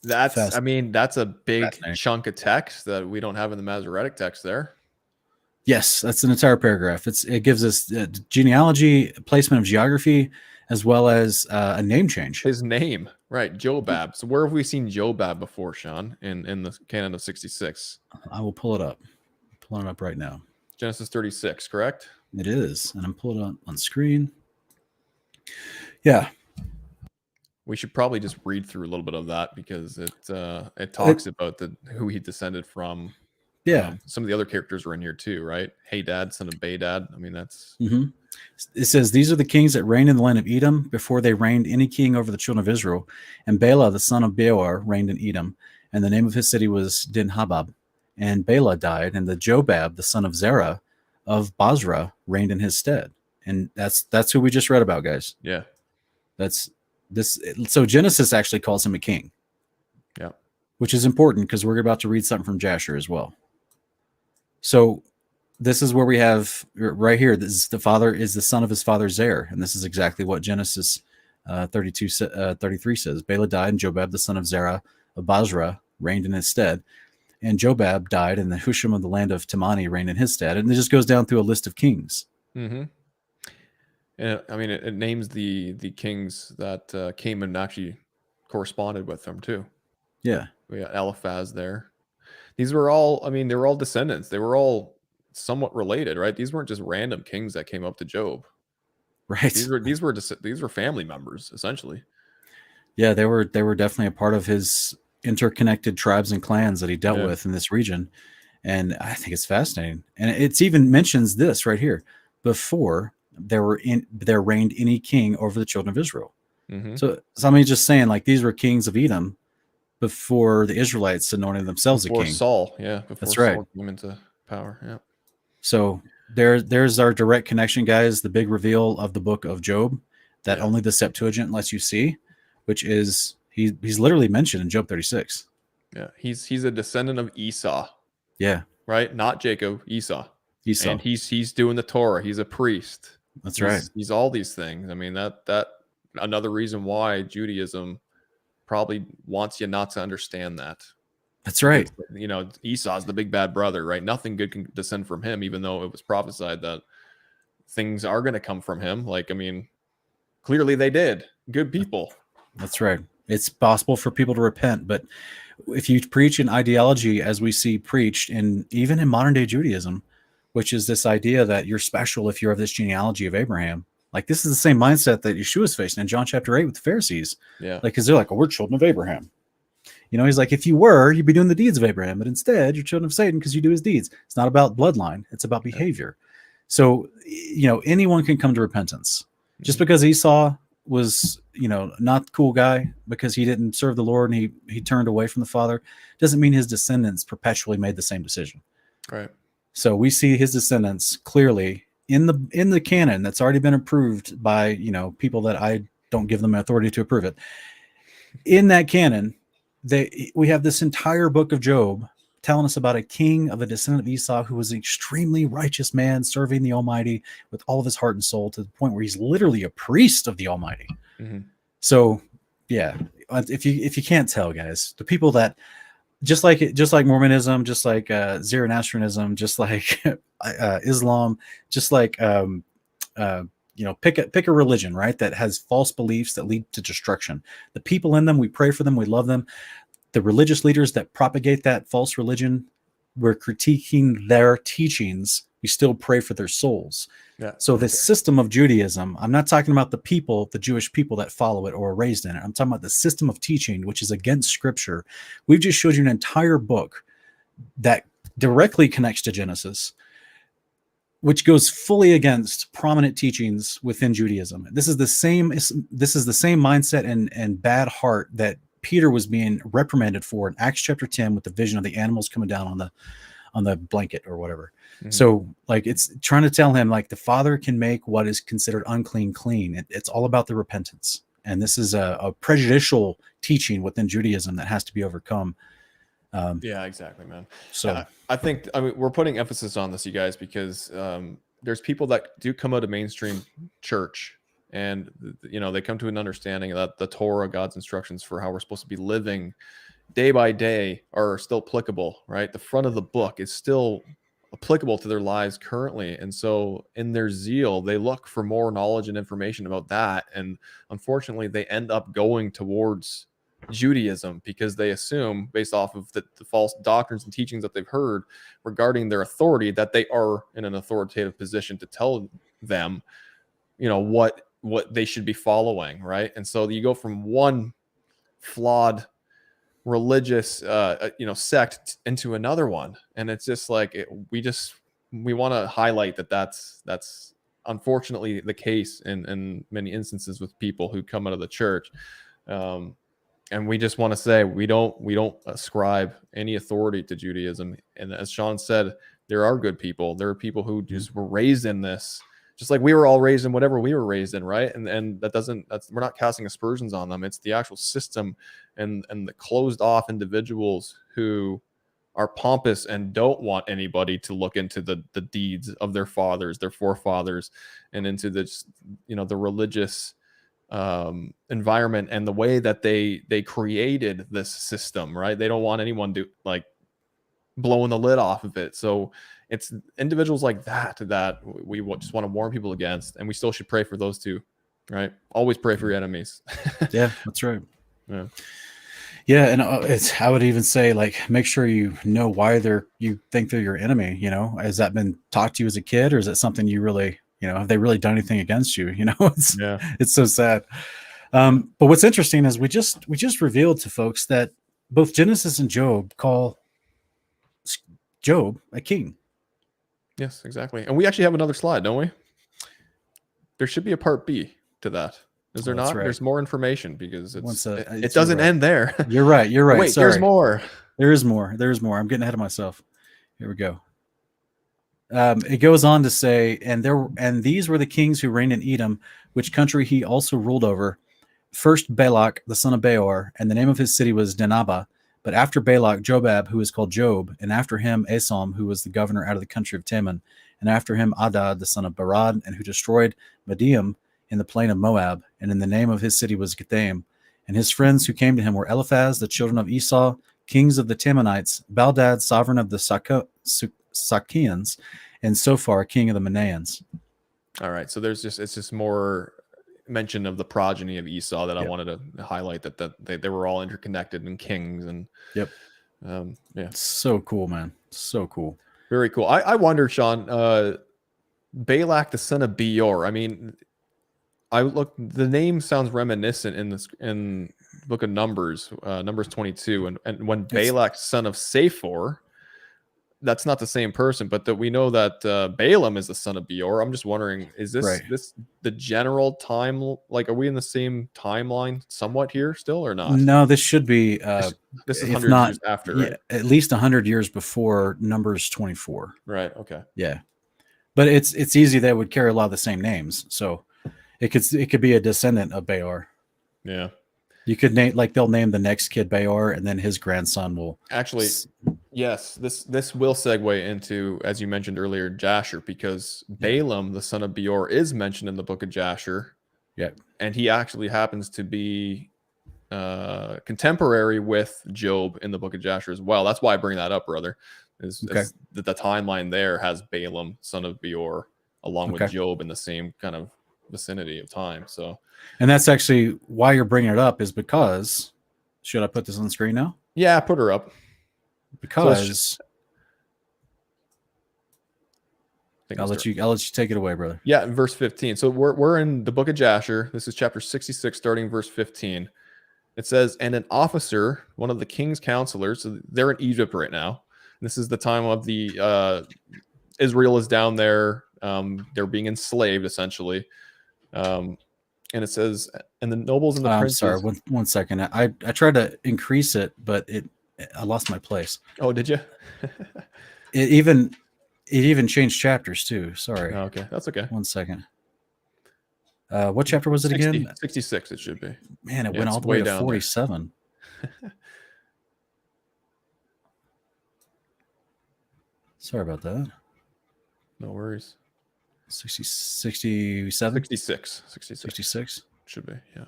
That's a big Fascinating. chunk of text that we don't have in the Masoretic text there. Yes, that's an entire paragraph. It gives us genealogy, placement of geography, as well as a name change. His name, right? Jobab. So where have we seen Jobab before, Sean? In the canon of 66. I will pull it up. I'm pulling it up right now. Genesis 36, correct? It is, and I'm pulling it on screen. Yeah. We should probably just read through a little bit of that because it talks about who he descended from. Yeah. Some of the other characters were in here too, right? Hadad, son of Badad. I mean, that's... Mm-hmm. It says, "These are the kings that reigned in the land of Edom before they reigned any king over the children of Israel. And Bela, the son of Beor, reigned in Edom. And the name of his city was Dinhabab. And Bela died, and the Jobab, the son of Zerah of Basra, reigned in his stead." And that's who we just read about, guys. Yeah. That's this. So Genesis actually calls him a king. Yeah. Which is important because we're about to read something from Jasher as well. So this is where we have right here. This is the father is the son of his father Zer, and this is exactly what Genesis 33 says. Bela died, and Jobab, the son of Zerah of Basra, reigned in his stead. And Jobab died, and the Husham of the land of Temani reigned in his stead. And it just goes down through a list of kings. Mm-hmm. And I mean, it names the kings that came and actually corresponded with them too. Yeah. We got Eliphaz there. These were all, I mean, they were all descendants. They were all somewhat related, right? These weren't just random kings that came up to Job. Right. These were family members, essentially. Yeah, they were definitely a part of his interconnected tribes and clans that he dealt with in this region. And I think it's fascinating. And it's even mentions this right here. Before there reigned any king over the children of Israel. Mm-hmm. So somebody just saying like these were kings of Edom before the Israelites anointed themselves before a king. Saul, yeah. Before That's Saul right. came into power. Yeah. So there's our direct connection, guys. The big reveal of the book of Job that only the Septuagint lets you see, which is he's literally mentioned in Job 36. Yeah, he's a descendant of Esau. Yeah. Right? Not Jacob, Esau. Esau. And he's doing the Torah. He's a priest. That's right. He's all these things. I mean, that another reason why Judaism probably wants you not to understand that. That's right. You know, Esau's the big bad brother, right? Nothing good can descend from him, even though it was prophesied that things are going to come from him. Like, I mean, clearly they did. Good people. That's right. It's possible for people to repent, but if you preach an ideology as we see preached even in modern day Judaism, which is this idea that you're special if you're of this genealogy of Abraham, Like, this is the same mindset that Yeshua's facing in John chapter 8 with the Pharisees. Yeah. Like, because they're like, oh, we're children of Abraham. You know, he's like, if you were, you'd be doing the deeds of Abraham, but instead you're children of Satan because you do his deeds. It's not about bloodline, it's about behavior. So, you know, anyone can come to repentance. Just because Esau was, you know, not the cool guy because he didn't serve the Lord and he turned away from the Father, doesn't mean his descendants perpetually made the same decision. Right. So we see his descendants clearly in the canon that's already been approved by, you know, people that I don't give them authority to approve it. In that canon, we have this entire book of Job telling us about a king of a descendant of Esau who was an extremely righteous man serving the Almighty with all of his heart and soul to the point where he's literally a priest of the Almighty. Mm-hmm. So, yeah, if you can't tell, guys, the people that just like Mormonism, just like Zoroastrianism, just like Islam, just like you know, pick a religion, right, that has false beliefs that lead to destruction. The people in them, we pray for them, we love them. The religious leaders that propagate that false religion, we're critiquing their teachings. We still pray for their souls. Yeah. So the system of Judaism, I'm not talking about the people, the Jewish people that follow it or are raised in it. I'm talking about the system of teaching, which is against Scripture. We've just showed you an entire book that directly connects to Genesis, which goes fully against prominent teachings within Judaism. This is the same mindset and bad heart that Peter was being reprimanded for in Acts chapter 10 with the vision of the animals coming down on the blanket or whatever. Mm-hmm. So like, it's trying to tell him like the Father can make what is considered unclean clean. It's all about the repentance. And this is a prejudicial teaching within Judaism that has to be overcome. Yeah, exactly, man. So I think we're putting emphasis on this, you guys, because there's people that do come out of mainstream church, and you know, they come to an understanding that the Torah, God's instructions for how we're supposed to be living day by day, are still applicable, right? The front of the book is still applicable to their lives currently, and so in their zeal, they look for more knowledge and information about that, and unfortunately, they end up going towards Judaism because they assume, based off of the false doctrines and teachings that they've heard regarding their authority, that they are in an authoritative position to tell them, you know, what they should be following, right? And so you go from one flawed religious sect into another one, and it's just like we want to highlight that's unfortunately the case in many instances with people who come out of the church. And we just want to say we don't ascribe any authority to Judaism. And as Sean said, there are good people. There are people who just were raised in this, just like we were all raised in whatever we were raised in, right? And we're not casting aspersions on them. It's the actual system and the closed off individuals who are pompous and don't want anybody to look into the deeds of their fathers, their forefathers, and into the religious environment and the way that they created this system, right? They don't want anyone to like blowing the lid off of it. So it's individuals like that we just want to warn people against, and we still should pray for those too, right? Always pray for your enemies. Yeah, that's right. Yeah, and I would even say, like, make sure you know why you think they're your enemy. You know, has that been taught to you as a kid, or is it something you really, you know, have they really done anything against you? You know, it's so sad. But what's interesting is we just revealed to folks that both Genesis and Job call Job a king. Yes, exactly. And we actually have another slide, don't we? There should be a part B to that. Is there not? Right. There's more information because it doesn't end there. You're right. Wait, sorry. There's more. There is more. I'm getting ahead of myself. Here we go. It goes on to say, and these were the kings who reigned in Edom, which country he also ruled over. First Balak, the son of Beor, and the name of his city was Dinaba. But after Balak, Jobab, who is called Job, and after him Asom, who was the governor out of the country of Teman, and after him Adad, the son of Barad, and who destroyed Medium in the plain of Moab, and in the name of his city was Gethaim. And his friends who came to him were Eliphaz, the children of Esau, kings of the Temanites, Baldad, sovereign of the Sakians, and Sophar, king of the Manaeans. All right, so it's just more mention of the progeny of Esau that I wanted to highlight, that they were all interconnected and kings and so cool, man, so cool, very cool. I wonder, Sean, Balak the son of Beor, I mean, The name sounds reminiscent in this in the book of Numbers, Numbers 22, and when It's Balak, son of Saphor, that's not the same person, but that we know that Balaam is the son of Beor. I'm just wondering, is right. this the general time? Like, are we in the same timeline somewhat here still or not? No, this should be, This is if hundreds not, years after, yeah, right? at least 100 years before Numbers 24. Right. Okay. Yeah, but it's easy that it would carry a lot of the same names, so it could be a descendant of Beor. Yeah. You could name, like, they'll name the next kid Beor, and then his grandson will. Actually, yes, this will segue into, as you mentioned earlier, Jasher, because Balaam, the son of Beor, is mentioned in the book of Jasher. Yeah. And he actually happens to be contemporary with Job in the book of Jasher as well. That's why I bring that up, brother. Is that the timeline there has Balaam, son of Beor, along with Job in the same kind of vicinity of time. So, and that's actually why you're bringing it up, is because, should I put this on the screen now? Yeah, put her up. Because I'll let you take it away, brother. Yeah, in verse 15. So we're in the book of Jasher. This is chapter 66, starting verse 15. It says, and an officer, one of the king's counselors, so they're in Egypt right now. This is the time of the Israel is down there. They're being enslaved, essentially. And it says, and the nobles and the princes. I'm sorry, one second. I tried to increase it, but I lost my place. Oh, did you? It even changed chapters too. Sorry. Oh, okay, that's okay. One second. What chapter was it again? 66 it should be. Man, it went all the way to 47. Sorry about that. No worries. 67? 66. Should be, yeah.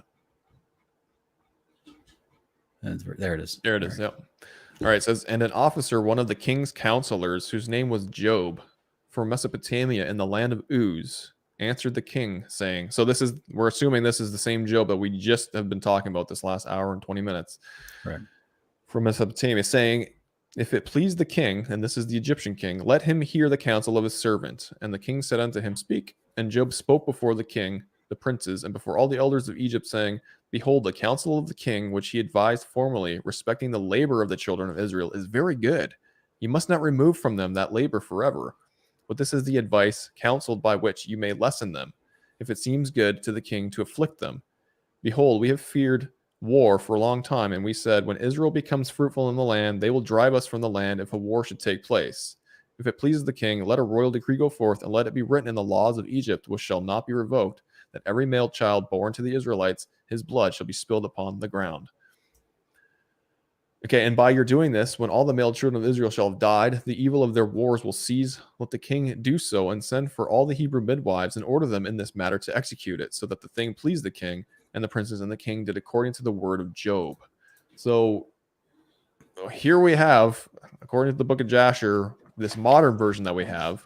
And there it is. There it is, yep. All right, it says, and an officer, one of the king's counselors, whose name was Job, from Mesopotamia in the land of Uz, answered the king, saying, so we're assuming this is the same Job that we just have been talking about this last hour and 20 minutes. Right. From Mesopotamia, saying, if it please the king, and this is the Egyptian king, let him hear the counsel of his servant. And the king said unto him, speak. And Job spoke before the king, the princes, and before all the elders of Egypt, saying, behold, the counsel of the king, which he advised formerly, respecting the labor of the children of Israel, is very good. You must not remove from them that labor forever. But this is the advice counseled by which you may lessen them, if it seems good to the king to afflict them. Behold, we have feared war for a long time, and we said, when Israel becomes fruitful in the land, they will drive us from the land if a war should take place. If it pleases the king, let a royal decree go forth, and let it be written in the laws of Egypt, which shall not be revoked, that every male child born to the Israelites, his blood shall be spilled upon the ground. Okay, and by your doing this, when all the male children of Israel shall have died, the evil of their wars will cease. Let the king do so, and send for all the Hebrew midwives, and order them in this matter to execute it, so that the thing pleased the king, and the princes and the king did according to the word of Job. So here we have, according to the book of Jasher, this modern version that we have,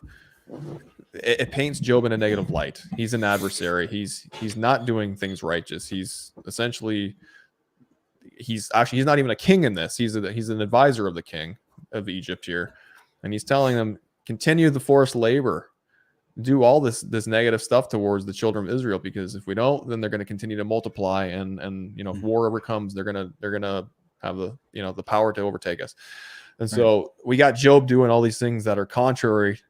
it paints Job in a negative light. He's an adversary. He's not doing things righteous. He's not even a king in this. He's an advisor of the king of Egypt here, and he's telling them, continue the forced labor, do all this negative stuff towards the children of Israel, because if we don't, then they're going to continue to multiply, and if war ever comes, they're gonna have the power to overtake us. And so we got Job doing all these things that are contrary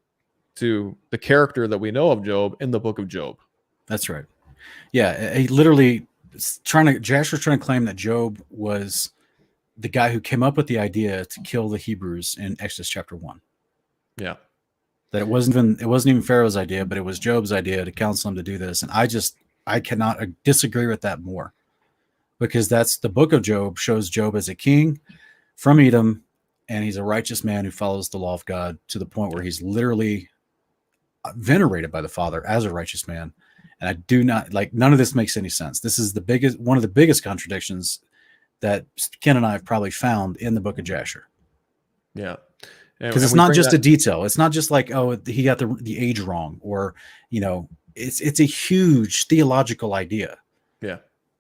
to the character that we know of Job in the book of Job. That's right. Yeah, he literally Jasher's trying to claim that Job was the guy who came up with the idea to kill the Hebrews in Exodus chapter 1. Yeah. That it wasn't even Pharaoh's idea, but it was Job's idea to counsel him to do this. And I cannot disagree with that more, because that's the book of Job shows Job as a king from Edom, and he's a righteous man who follows the law of God to the point where he's literally venerated by the Father as a righteous man. And I do not none of this makes any sense. This is one of the biggest contradictions that Ken and I have probably found in the book of Jasher. Yeah. Because it's not just a detail. It's not just like, oh, he got the age wrong, or, it's a huge theological idea. Yeah.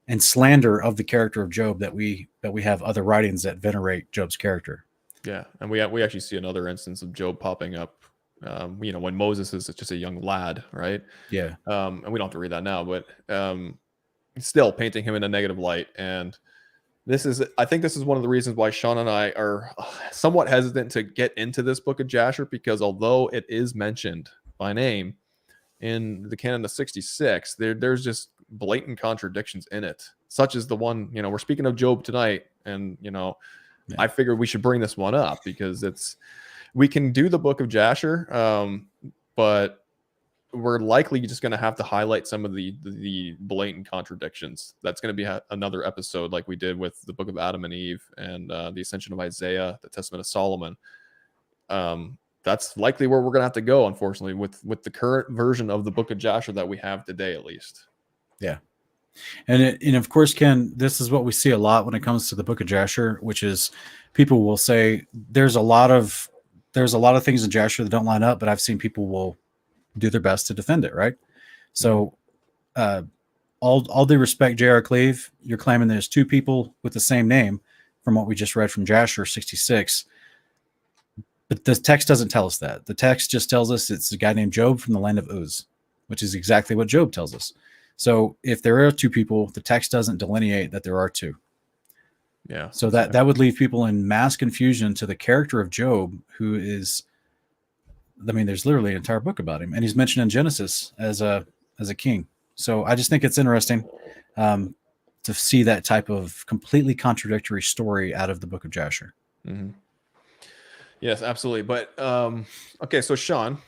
And slander of the character of Job that we have other writings that venerate Job's character. Yeah. And we actually see another instance of Job popping up when Moses is just a young lad, right? Yeah. And we don't have to read that now, but still painting him in a negative light. And I think this is one of the reasons why Sean and I are somewhat hesitant to get into this book of Jasher, because although it is mentioned by name in the canon of 66, there's just blatant contradictions in it, such as the one, we're speaking of Job tonight. And, I figured we should bring this one up because we can do the book of Jasher, but we're likely just going to have to highlight some of the blatant contradictions. That's going to be another episode like we did with the book of Adam and Eve and the Ascension of Isaiah, the Testament of Solomon. That's likely where we're going to have to go, unfortunately, with the current version of the book of Jasher that we have today, at least. Yeah. And of course, Ken, this is what we see a lot when it comes to the book of Jasher, which is people will say there's a lot of things in Jasher that don't line up, but I've seen people will do their best to defend it, right? So all due respect, J.R. Cleve, you're claiming there's two people with the same name from what we just read from Jasher 66. But the text doesn't tell us that. The text just tells us it's a guy named Job from the land of Uz, which is exactly what Job tells us. So if there are two people, the text doesn't delineate that there are two. Yeah. So that would leave people in mass confusion to the character of Job, who is, there's literally an entire book about him, and he's mentioned in Genesis as a king. So I just think it's interesting to see that type of completely contradictory story out of the book of Jasher. Mm-hmm. Yes, absolutely. But okay, so Sean,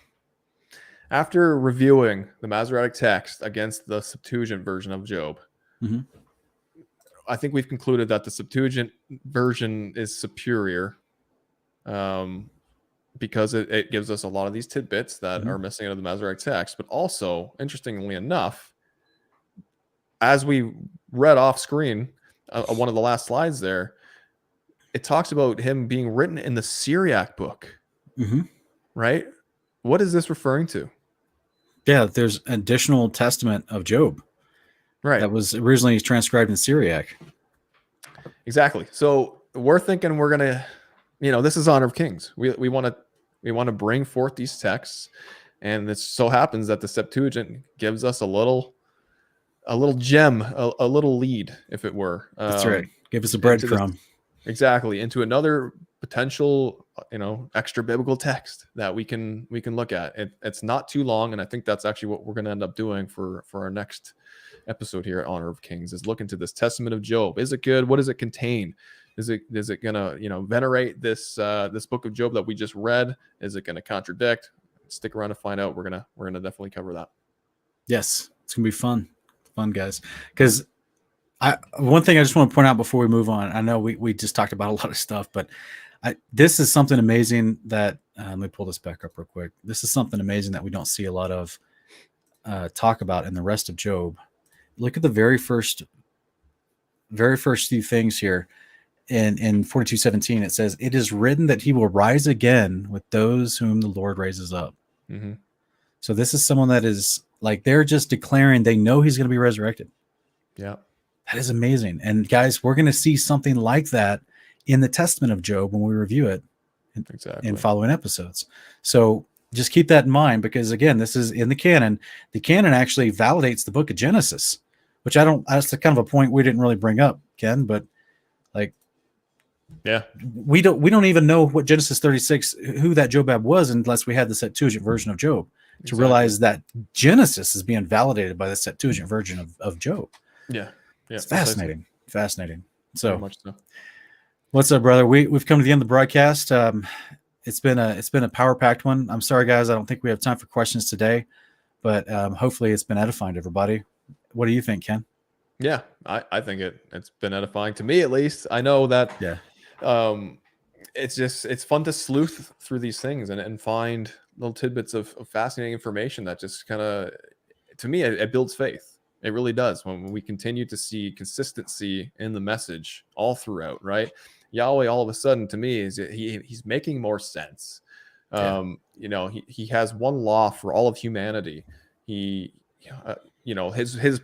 after reviewing the Masoretic text against the Septuagint version of Job, I think we've concluded that the Septuagint version is superior, because it gives us a lot of these tidbits that are missing out of the Masoretic text. But also, interestingly enough, as we read off screen, one of the last slides there, it talks about him being written in the Syriac book, right? What is this referring to? Yeah, there's additional testament of Job, right? That was originally transcribed in Syriac. Exactly. So we're thinking we're gonna, this is Honor of Kings. We want to bring forth these texts, and it so happens that the Septuagint gives us a little gem, a little lead, if it were. That's right. Give us a breadcrumb. Exactly, into another potential, extra biblical text that we can look at. It's not too long, and I think that's actually what we're going to end up doing for our next episode here at Honor of Kings, is look into this Testament of Job. Is it good? What does it contain? Is it going to venerate this book of Job that we just read? Is it going to contradict? Stick around to find out. We're gonna definitely cover that. Yes, it's gonna be fun, guys. Because one thing I just want to point out before we move on. I know we just talked about a lot of stuff, but this is something amazing that let me pull this back up real quick. This is something amazing that we don't see a lot of talk about in the rest of Job. Look at the very first few things here. In 42:17, it says, "It is written that he will rise again with those whom the Lord raises up." So this is someone that is like, they're just declaring they know he's going to be resurrected. Yeah. That is amazing. And guys, we're going to see something like that in the Testament of Job when we review it in following episodes. So just keep that in mind, because again, this is in the canon. The canon actually validates the book of Genesis, which that's kind of a point we didn't really bring up, Ken, but yeah, we don't even know what Genesis 36, who that Jobab was, unless we had the Septuagint version of Job to realize that Genesis is being validated by the Septuagint version of Job. Yeah. It's fascinating. So, very much so. What's up, brother? We've come to the end of the broadcast. It's been a power-packed one. I'm sorry, guys. I don't think we have time for questions today, but hopefully it's been edifying to everybody. What do you think, Ken? Yeah, I think it's been edifying to me, at least. I know that. Yeah. It's fun to sleuth through these things and find little tidbits of fascinating information that just kind of, to me, it builds faith. It really does. When we continue to see consistency in the message all throughout, right? Yahweh, all of a sudden, to me, he's making more sense. He has one law for all of humanity. His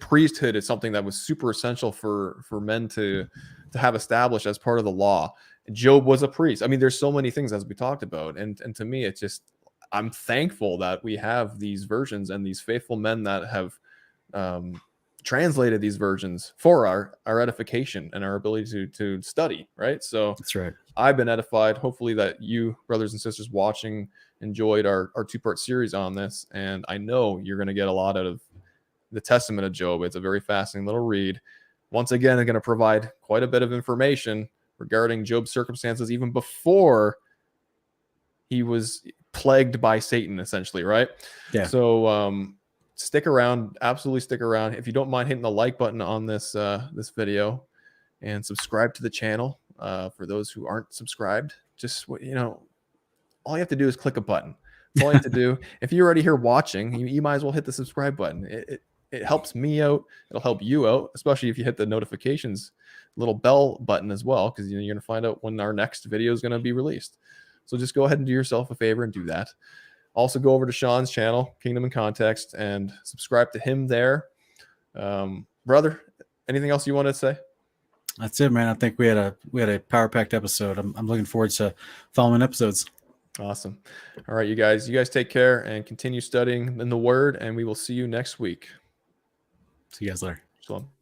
priesthood is something that was super essential for men to have established as part of the law. Job was a priest. I mean, there's so many things, as we talked about, and to me, it's just, I'm thankful that we have these versions and these faithful men that have translated these versions for our edification and our ability to study, right? So That's right. I've been edified. Hopefully that you, brothers and sisters watching, enjoyed our two-part series on this. And I know you're going to get a lot out of the Testament of Job. It's a very fascinating little read. Once again, I'm going to provide quite a bit of information regarding Job's circumstances even before he was plagued by Satan, essentially, right? Yeah. So stick around, absolutely stick around. If you don't mind hitting the like button on this this video and subscribe to the channel. For those who aren't subscribed, just, you know, all you have to do is click a button. That's all you have to do. If you're already here watching, you might as well hit the subscribe button. It helps me out. It'll help you out, especially if you hit the notifications little bell button as well, because you're going to find out when our next video is going to be released. So just go ahead and do yourself a favor and do that. Also, go over to Sean's channel, Kingdom in Context, and subscribe to him there. Brother, anything else you want to say? That's it, man. I think we had a power-packed episode. I'm looking forward to following episodes. Awesome. All right, you guys take care and continue studying in the Word, and we will see you next week. See you guys later. Shalom.